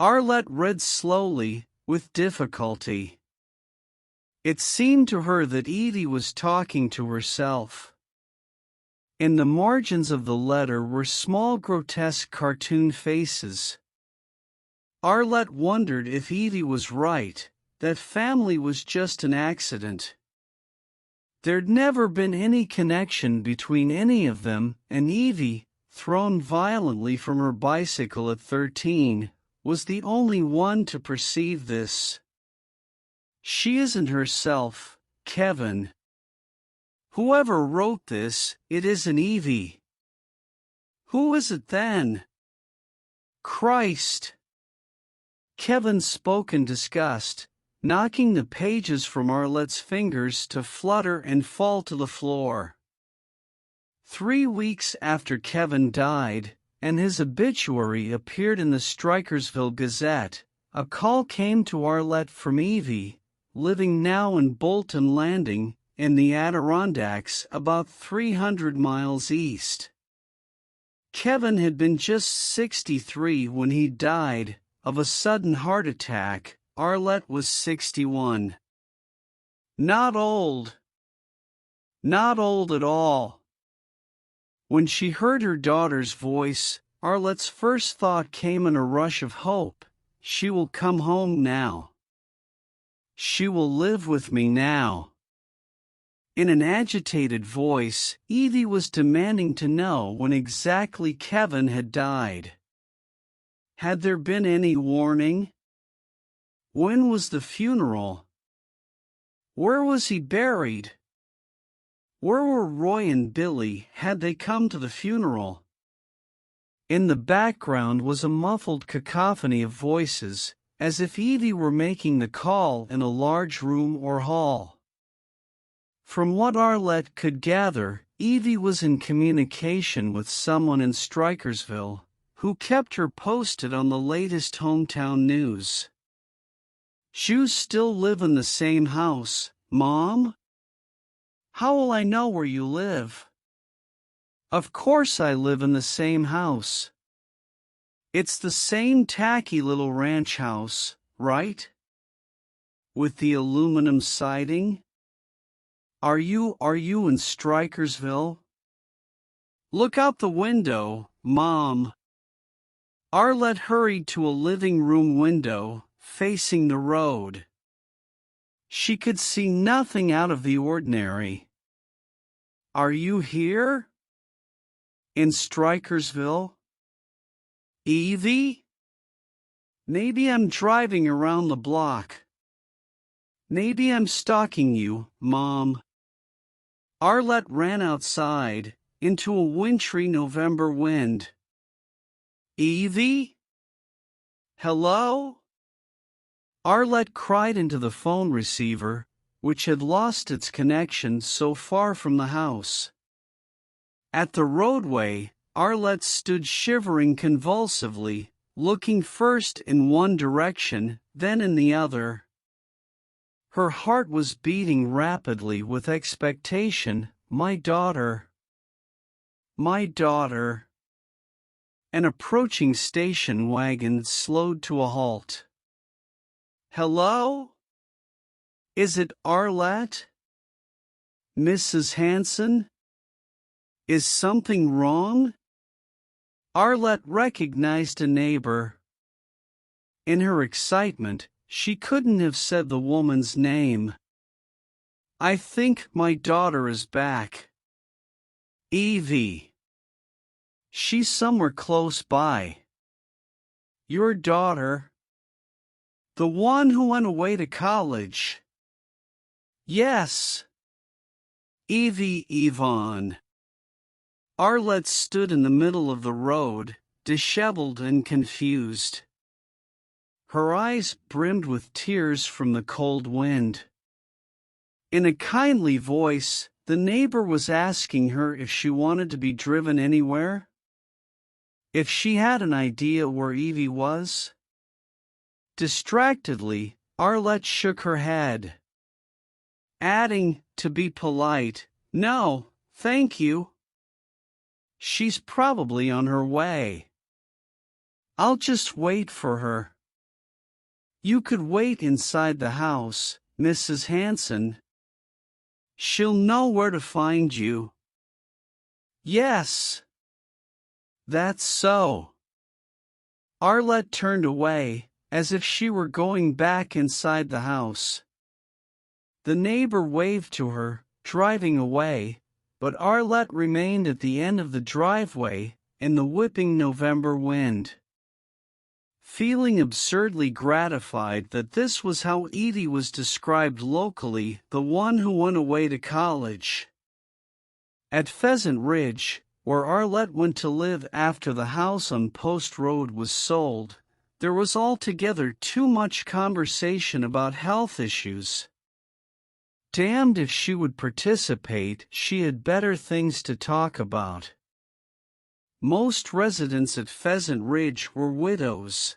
Arlette read slowly, with difficulty. It seemed to her that Edie was talking to herself. In the margins of the letter were small grotesque cartoon faces. Arlette wondered if Edie was right, that family was just an accident. There'd never been any connection between any of them, and Edie, thrown violently from her bicycle at 13, was the only one to perceive this. She isn't herself, Kevin. Whoever wrote this, it isn't Evie. Who is it then? Christ! Kevin spoke in disgust, knocking the pages from Arlette's fingers to flutter and fall to the floor. 3 weeks after Kevin died, and his obituary appeared in the Strikersville Gazette, a call came to Arlette from Evie, living now in Bolton Landing, in the Adirondacks, about 300 miles east. Kevin had been just 63 when he died, of a sudden heart attack. Arlette was 61. Not old. Not old at all. When she heard her daughter's voice, Arlette's first thought came in a rush of hope. She will come home now. She will live with me now. In an agitated voice, Evie was demanding to know when exactly Kevin had died. Had there been any warning? When was the funeral? Where was he buried? Where were Roy and Billy? Had they come to the funeral? In the background was a muffled cacophony of voices, as if Evie were making the call in a large room or hall. From what Arlette could gather, Evie was in communication with someone in Strikersville, who kept her posted on the latest hometown news. "You still live in the same house, Mom?" "How will I know where you live?" "Of course I live in the same house. It's the same tacky little ranch house, right? With the aluminum siding? Are you in Strikersville?" "Look out the window, Mom." Arlette hurried to a living room window, facing the road. She could see nothing out of the ordinary. "Are you here? In Strikersville? Evie? Maybe I'm driving around the block. Maybe I'm stalking you, Mom." Arlette ran outside, into a wintry November wind. "Evie? Hello?" Arlette cried into the phone receiver, which had lost its connection so far from the house. At the roadway, Arlette stood shivering convulsively, looking first in one direction, then in the other. Her heart was beating rapidly with expectation. My daughter. My daughter. An approaching station wagon slowed to a halt. "Hello? Is it Arlette? Mrs. Hanson? Is something wrong?" Arlette recognized a neighbor. In her excitement, she couldn't have said the woman's name. "I think my daughter is back. Evie. She's somewhere close by." "Your daughter? The one who went away to college?" "Yes. Evie Yvonne." Arlette stood in the middle of the road, disheveled and confused. Her eyes brimmed with tears from the cold wind. In a kindly voice, The neighbor was asking her if she wanted to be driven anywhere. If she had an idea where Evie was. Distractedly, Arlette shook her head, adding, to be polite, "No, thank you. She's probably on her way. I'll just wait for her." "You could wait inside the house, Mrs. Hanson. She'll know where to find you." "Yes. That's so." Arlette turned away, as if she were going back inside the house. The neighbor waved to her, driving away, but Arlette remained at the end of the driveway, in the whipping November wind. Feeling absurdly gratified that this was how Edie was described locally, the one who went away to college. At Pheasant Ridge, where Arlette went to live after the house on Post Road was sold, there was altogether too much conversation about health issues. Damned if she would participate, she had better things to talk about. Most residents at Pheasant Ridge were widows.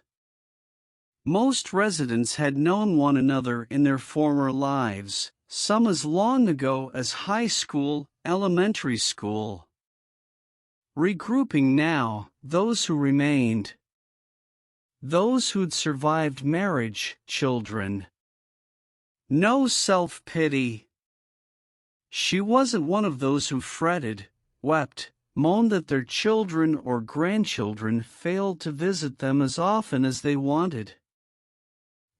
Most residents had known one another in their former lives, some as long ago as high school, elementary school. Regrouping now, those who remained. Those who'd survived marriage, children. No self-pity. She wasn't one of those who fretted, wept, moaned that their children or grandchildren failed to visit them as often as they wanted.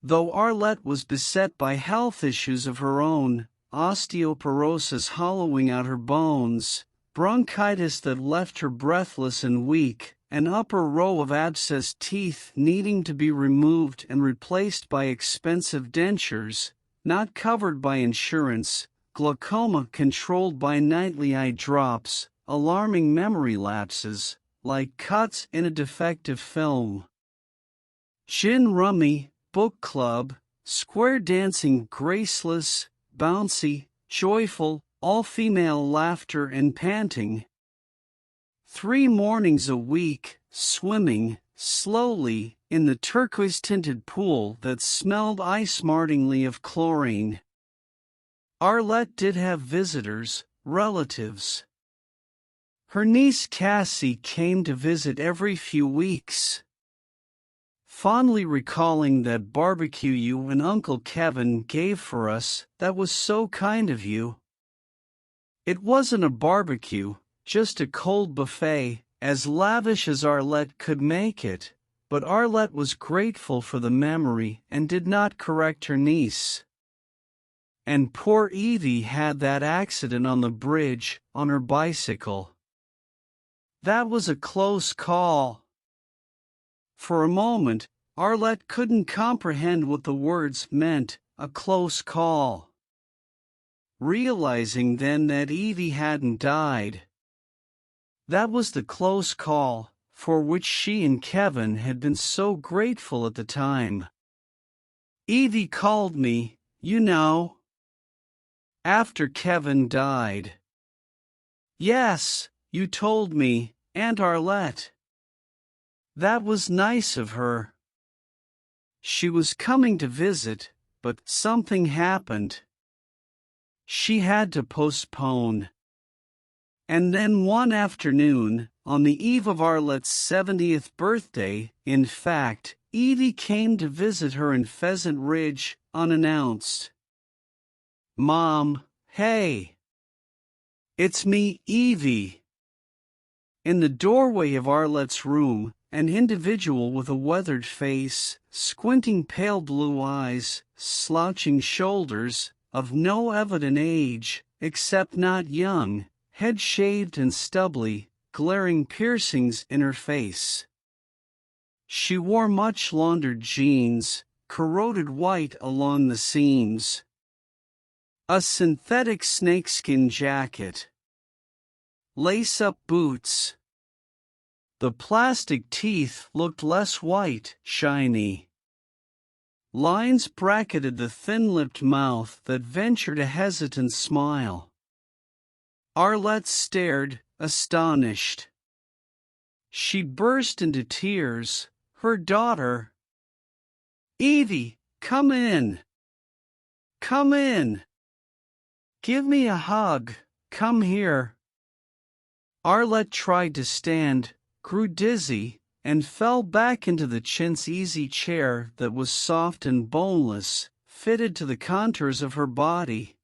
Though Arlette was beset by health issues of her own, osteoporosis hollowing out her bones, bronchitis that left her breathless and weak, an upper row of abscessed teeth needing to be removed and replaced by expensive dentures, not covered by insurance, glaucoma controlled by nightly eye drops, alarming memory lapses, like cuts in a defective film. Gin rummy, book club, square dancing, graceless, bouncy, joyful, all-female laughter and panting. 3 mornings a week, swimming, slowly, in the turquoise-tinted pool that smelled eye-smartingly of chlorine. Arlette did have visitors, relatives. Her niece Cassie came to visit every few weeks. Fondly recalling that barbecue you and Uncle Kevin gave for us, that was so kind of you. It wasn't a barbecue, just a cold buffet, as lavish as Arlette could make it, but Arlette was grateful for the memory and did not correct her niece. And poor Evie had that accident on the bridge, on her bicycle. That was a close call. For a moment, Arlette couldn't comprehend what the words meant, a close call. Realizing then that Evie hadn't died. That was the close call, for which she and Kevin had been so grateful at the time. "Evie called me, you know. After Kevin died." "Yes, you told me, Aunt Arlette. That was nice of her. She was coming to visit, but something happened. She had to postpone. And then one afternoon, on the eve of Arlette's 70th birthday, in fact, Evie came to visit her in Pheasant Ridge, unannounced. "Mom, hey. It's me, Evie." In the doorway of Arlette's room, an individual with a weathered face, squinting pale blue eyes, slouching shoulders, of no evident age, except not young, head shaved and stubbly, glaring piercings in her face. She wore much laundered jeans, corroded white along the seams. A synthetic snakeskin jacket. Lace-up boots. The plastic teeth looked less white, shiny. Lines bracketed the thin-lipped mouth that ventured a hesitant smile. Arlette stared, astonished. She burst into tears. Her daughter. "Evie, come in. Come in. Give me a hug. Come here." Arlette tried to stand, grew dizzy, and fell back into the chintz easy chair that was soft and boneless, fitted to the contours of her body.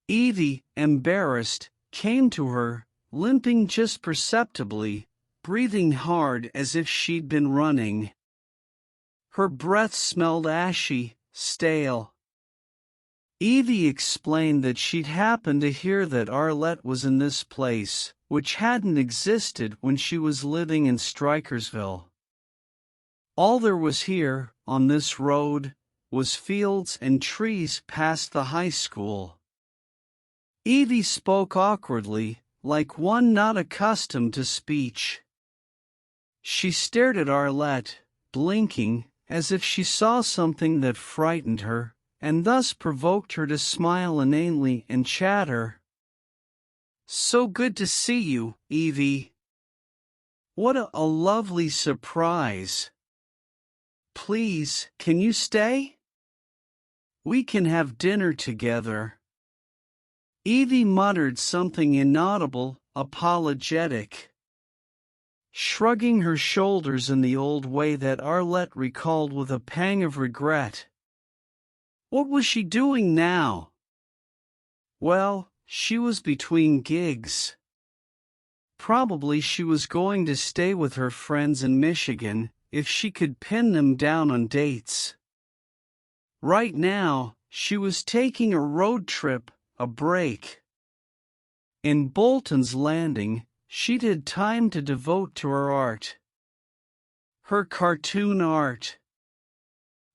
Evie, embarrassed, came to her, limping just perceptibly, breathing hard as if she'd been running. Her breath smelled ashy, stale. Evie explained that she'd happened to hear that Arlette was in this place, which hadn't existed when she was living in Strikersville. All there was here, on this road, was fields and trees past the high school. Evie spoke awkwardly, like one not accustomed to speech. She stared at Arlette, blinking, as if she saw something that frightened her, and thus provoked her to smile inanely and chatter. "So good to see you, Evie. What a lovely surprise. Please, can you stay? We can have dinner together." Evie muttered something inaudible, apologetic. Shrugging her shoulders in the old way that Arlette recalled with a pang of regret. What was she doing now? Well, she was between gigs. Probably she was going to stay with her friends in Michigan, if she could pin them down on dates. Right now, she was taking a road trip, a break. In Bolton's Landing, she'd had time to devote to her art. Her cartoon art.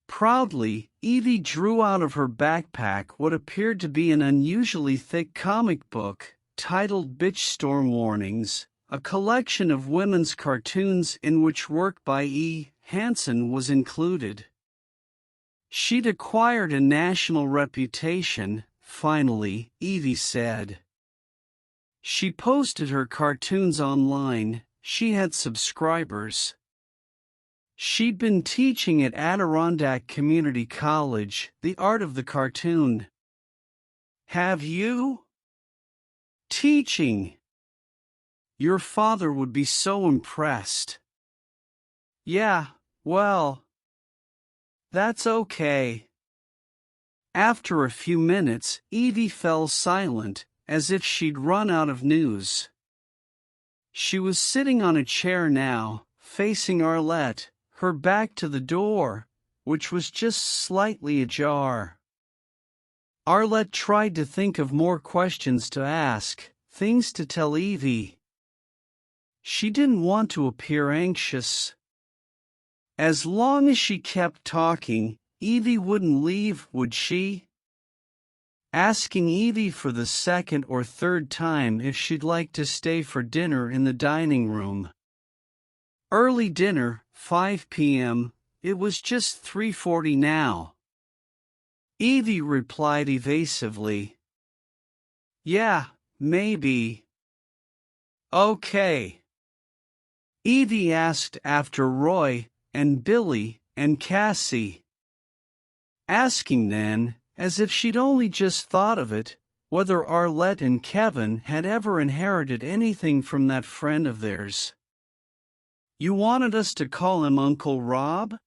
Proudly, Evie drew out of her backpack what appeared to be an unusually thick comic book, titled Bitch Storm Warnings, a collection of women's cartoons in which work by E. Hansen was included. She'd acquired a national reputation, finally, Evie said. She posted her cartoons online, she had subscribers. She'd been teaching at Adirondack Community College, the art of the cartoon. Have you? Teaching. Your father would be so impressed. Yeah, well, that's okay. After a few minutes, Evie fell silent, as if she'd run out of news. She was sitting on a chair now, facing Arlette, her back to the door, which was just slightly ajar. Arlette tried to think of more questions to ask, things to tell Evie. She didn't want to appear anxious. As long as she kept talking, Evie wouldn't leave, would she? Asking Evie for the second or third time if she'd like to stay for dinner in the dining room. Early dinner, 5 p.m., it was just 3:40 now. Evie replied evasively. Yeah, maybe. Okay. Evie asked after Roy, and Billy, and Cassie. Asking then, as if she'd only just thought of it, whether Arlette and Kevin had ever inherited anything from that friend of theirs. You wanted us to call him Uncle Rob?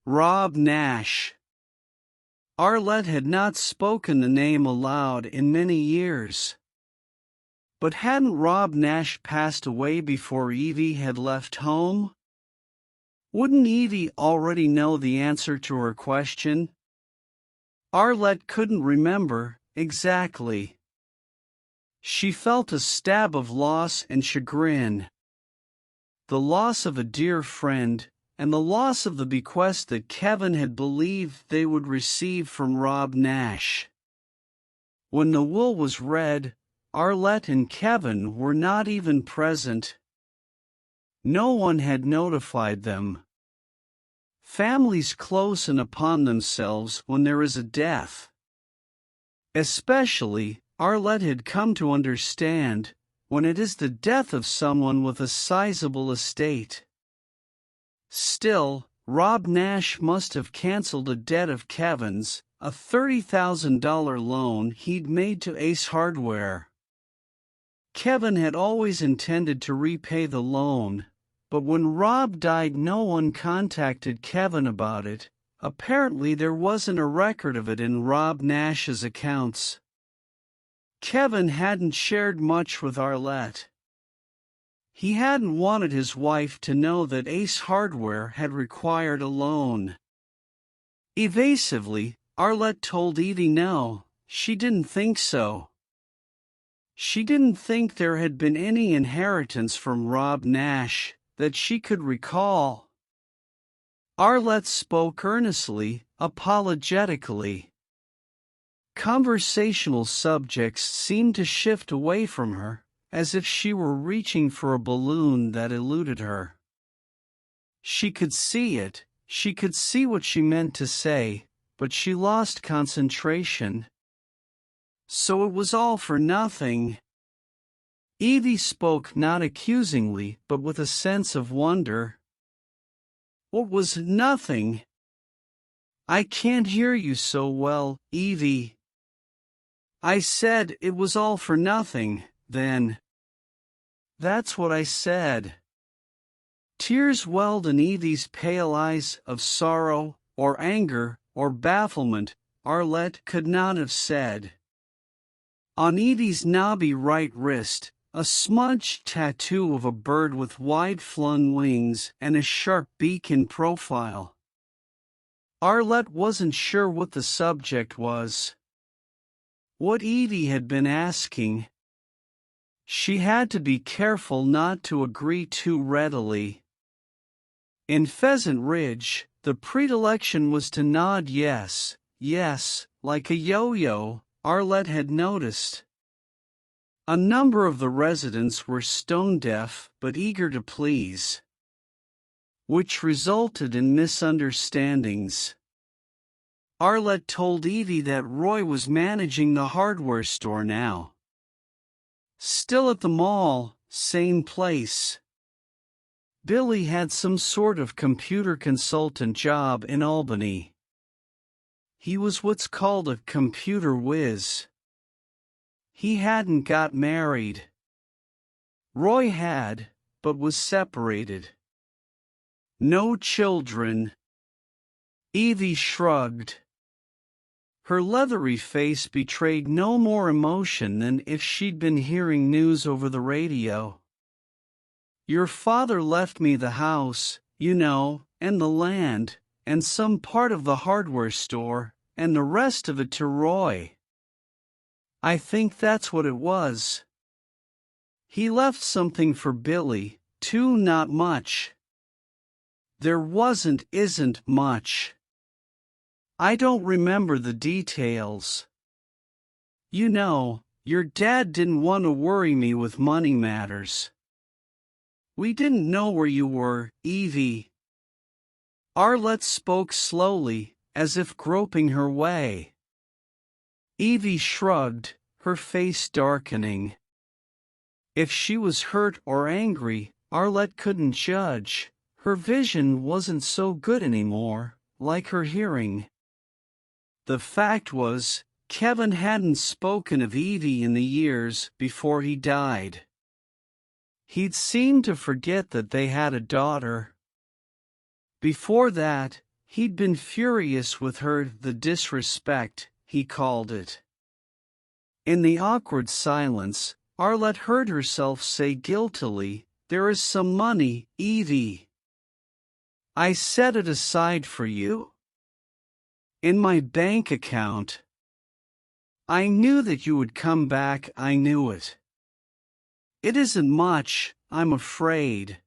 Rob Nash. Arlette had not spoken the name aloud in many years. But hadn't Rob Nash passed away before Evie had left home? Wouldn't Evie already know the answer to her question? Arlette couldn't remember, exactly. She felt a stab of loss and chagrin. The loss of a dear friend, and the loss of the bequest that Kevin had believed they would receive from Rob Nash. When the will was read, Arlette and Kevin were not even present. No one had notified them. Families close in upon themselves when there is a death. Especially, Arlette had come to understand, when it is the death of someone with a sizable estate. Still, Rob Nash must have canceled a debt of Kevin's, a $30,000 loan he'd made to Ace Hardware. Kevin had always intended to repay the loan, but when Rob died no one contacted Kevin about it. Apparently there wasn't a record of it in Rob Nash's accounts. Kevin hadn't shared much with Arlette. He hadn't wanted his wife to know that Ace Hardware had required a loan. Evasively, Arlette told Edie no, she didn't think so. She didn't think there had been any inheritance from Rob Nash that she could recall. Arlette spoke earnestly, apologetically. Conversational subjects seemed to shift away from her, as if she were reaching for a balloon that eluded her. She could see it, she could see what she meant to say, but she lost concentration. So it was all for nothing. Edie spoke not accusingly, but with a sense of wonder. What was nothing? I can't hear you so well, Evie. I said it was all for nothing, then. That's what I said. Tears welled in Evie's pale eyes of sorrow, or anger, or bafflement, Arlette could not have said. On Evie's knobby right wrist, a smudged tattoo of a bird with wide-flung wings and a sharp beak in profile. Arlette wasn't sure what the subject was. What Edie had been asking. She had to be careful not to agree too readily. In Pheasant Ridge, the predilection was to nod yes, yes, like a yo-yo, Arlette had noticed. A number of the residents were stone-deaf but eager to please, which resulted in misunderstandings. Arlette told Edie that Roy was managing the hardware store now. Still at the mall, same place. Billy had some sort of computer consultant job in Albany. He was what's called a computer whiz. He hadn't got married. Roy had, but was separated. No children. Evie shrugged. Her leathery face betrayed no more emotion than if she'd been hearing news over the radio. Your father left me the house, you know, and the land, and some part of the hardware store, and the rest of it to Roy. I think that's what it was. He left something for Billy, too, not much. There isn't much. I don't remember the details. You know, your dad didn't want to worry me with money matters. We didn't know where you were, Evie. Arlette spoke slowly, as if groping her way. Evie shrugged, her face darkening. If she was hurt or angry, Arlette couldn't judge. Her vision wasn't so good anymore, like her hearing. The fact was, Kevin hadn't spoken of Evie in the years before he died. He'd seemed to forget that they had a daughter. Before that, he'd been furious with her, the disrespect, he called it. In the awkward silence, Arlette heard herself say guiltily, "There is some money, Evie. I set it aside for you. In my bank account. I knew that you would come back, I knew it. It isn't much, I'm afraid.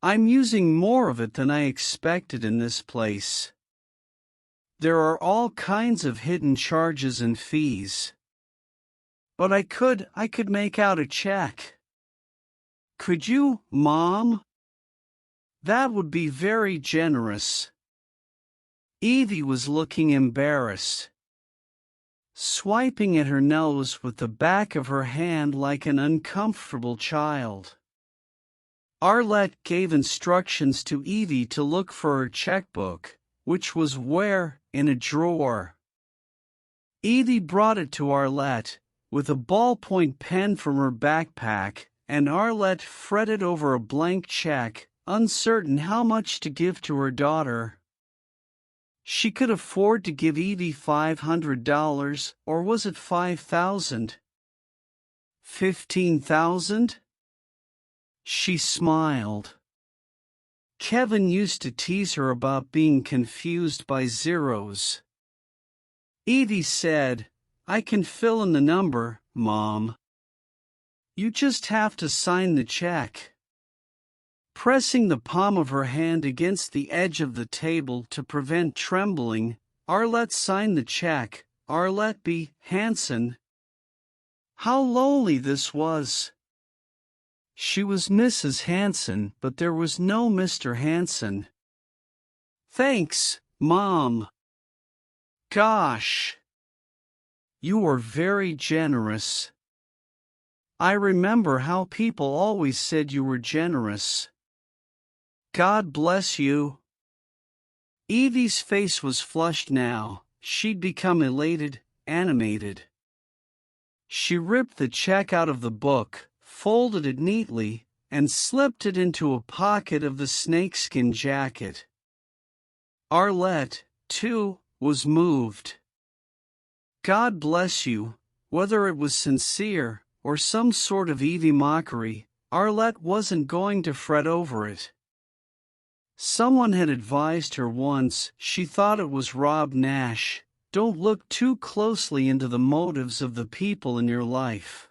I'm using more of it than I expected in this place. There are all kinds of hidden charges and fees. But I could make out a check. Could you, Mom? That would be very generous." Evie was looking embarrassed. swiping at her nose with the back of her hand like an uncomfortable child. Arlette gave instructions to Evie to look for her checkbook, which was where, in a drawer. Evie brought it to Arlette, with a ballpoint pen from her backpack, and Arlette fretted over a blank check, uncertain how much to give to her daughter. She could afford to give Evie $500, or was it $5,000? $15,000? She smiled. Kevin used to tease her about being confused by zeros. Evie said, "I can fill in the number, Mom. You just have to sign the check." Pressing the palm of her hand against the edge of the table to prevent trembling, Arlette signed the check. Arlette B. Hanson. How lowly this was. She was Mrs. Hanson, but there was no Mr. Hanson. "Thanks, Mom." "Gosh. You were very generous. I remember how people always said you were generous. God bless you." Evie's face was flushed now. She'd become elated, animated. She ripped the check out of the book, folded it neatly, and slipped it into a pocket of the snakeskin jacket. Arlette, too, was moved. God bless you, whether it was sincere or some sort of Evie mockery, Arlette wasn't going to fret over it. Someone had advised her once, she thought it was Rob Nash, don't look too closely into the motives of the people in your life.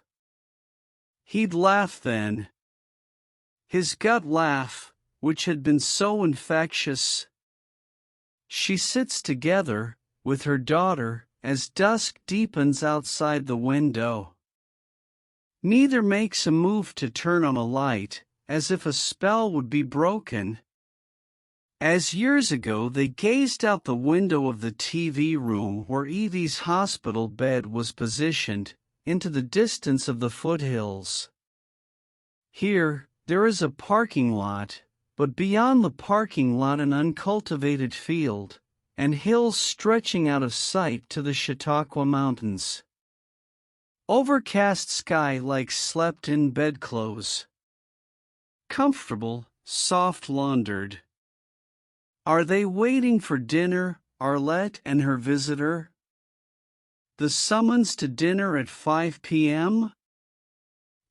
He'd laugh then. His gut laugh, which had been so infectious. She sits together, with her daughter, as dusk deepens outside the window. Neither makes a move to turn on a light, as if a spell would be broken. As years ago they gazed out the window of the TV room where Evie's hospital bed was positioned, into the distance of the foothills. Here, there is a parking lot, but beyond the parking lot an uncultivated field, and hills stretching out of sight to the Chautauqua Mountains. Overcast sky like slept-in bedclothes. Comfortable, soft-laundered. Are they waiting for dinner, Arlette and her visitor? The summons to dinner at 5 p.m.?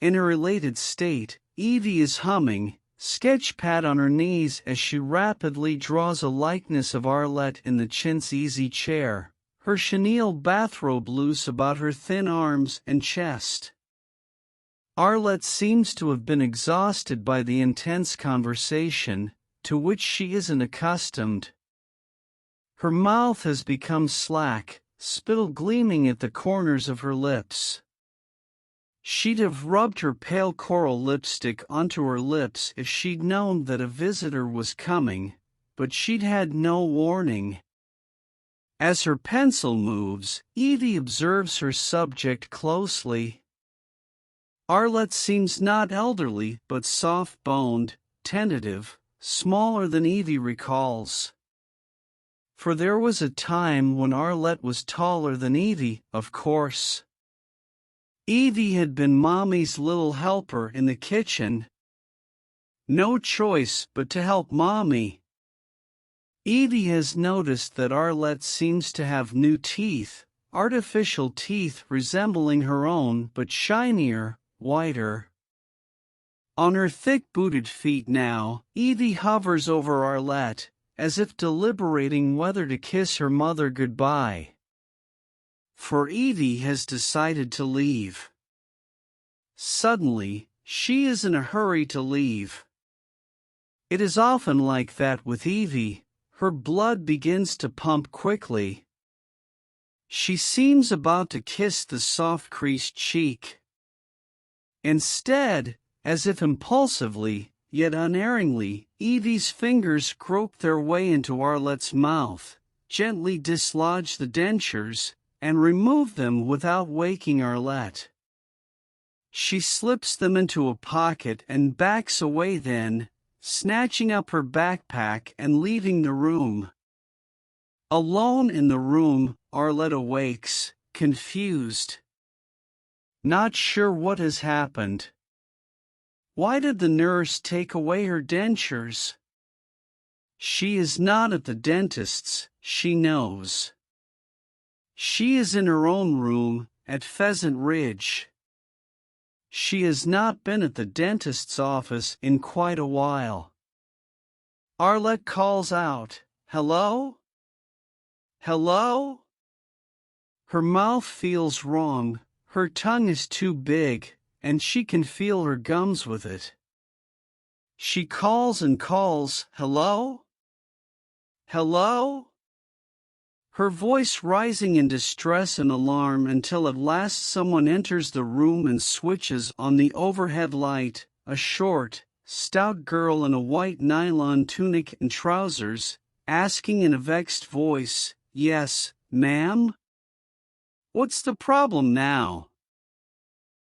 In a related state, Evie is humming, sketchpad on her knees as she rapidly draws a likeness of Arlette in the chintz easy chair, her chenille bathrobe loose about her thin arms and chest. Arlette seems to have been exhausted by the intense conversation, to which she isn't accustomed. Her mouth has become slack, spittle gleaming at the corners of her lips. She'd have rubbed her pale coral lipstick onto her lips if she'd known that a visitor was coming, but she'd had no warning. As her pencil moves, Evie observes her subject closely. Arlette seems not elderly but soft-boned, tentative, smaller than Evie recalls. For there was a time when Arlette was taller than Evie, of course. Evie had been Mommy's little helper in the kitchen. No choice but to help Mommy. Evie has noticed that Arlette seems to have new teeth, artificial teeth resembling her own but shinier, whiter. On her thick-booted feet now, Evie hovers over Arlette, as if deliberating whether to kiss her mother goodbye. For Evie has decided to leave. Suddenly, she is in a hurry to leave. It is often like that with Evie, her blood begins to pump quickly. She seems about to kiss the soft creased cheek. Instead, as if impulsively, yet unerringly, Evie's fingers grope their way into Arlette's mouth, gently dislodge the dentures, and remove them without waking Arlette. She slips them into a pocket and backs away then, snatching up her backpack and leaving the room. Alone in the room, Arlette awakes, confused. Not sure what has happened. Why did the nurse take away her dentures? She is not at the dentist's, she knows. She is in her own room, at Pheasant Ridge. She has not been at the dentist's office in quite a while. Arlette calls out, "Hello? Hello?" Her mouth feels wrong, her tongue is too big, and she can feel her gums with it. She calls and calls, "Hello? Hello?" Her voice rising in distress and alarm until at last someone enters the room and switches on the overhead light, a short, stout girl in a white nylon tunic and trousers, asking in a vexed voice, "Yes, ma'am? What's the problem now?"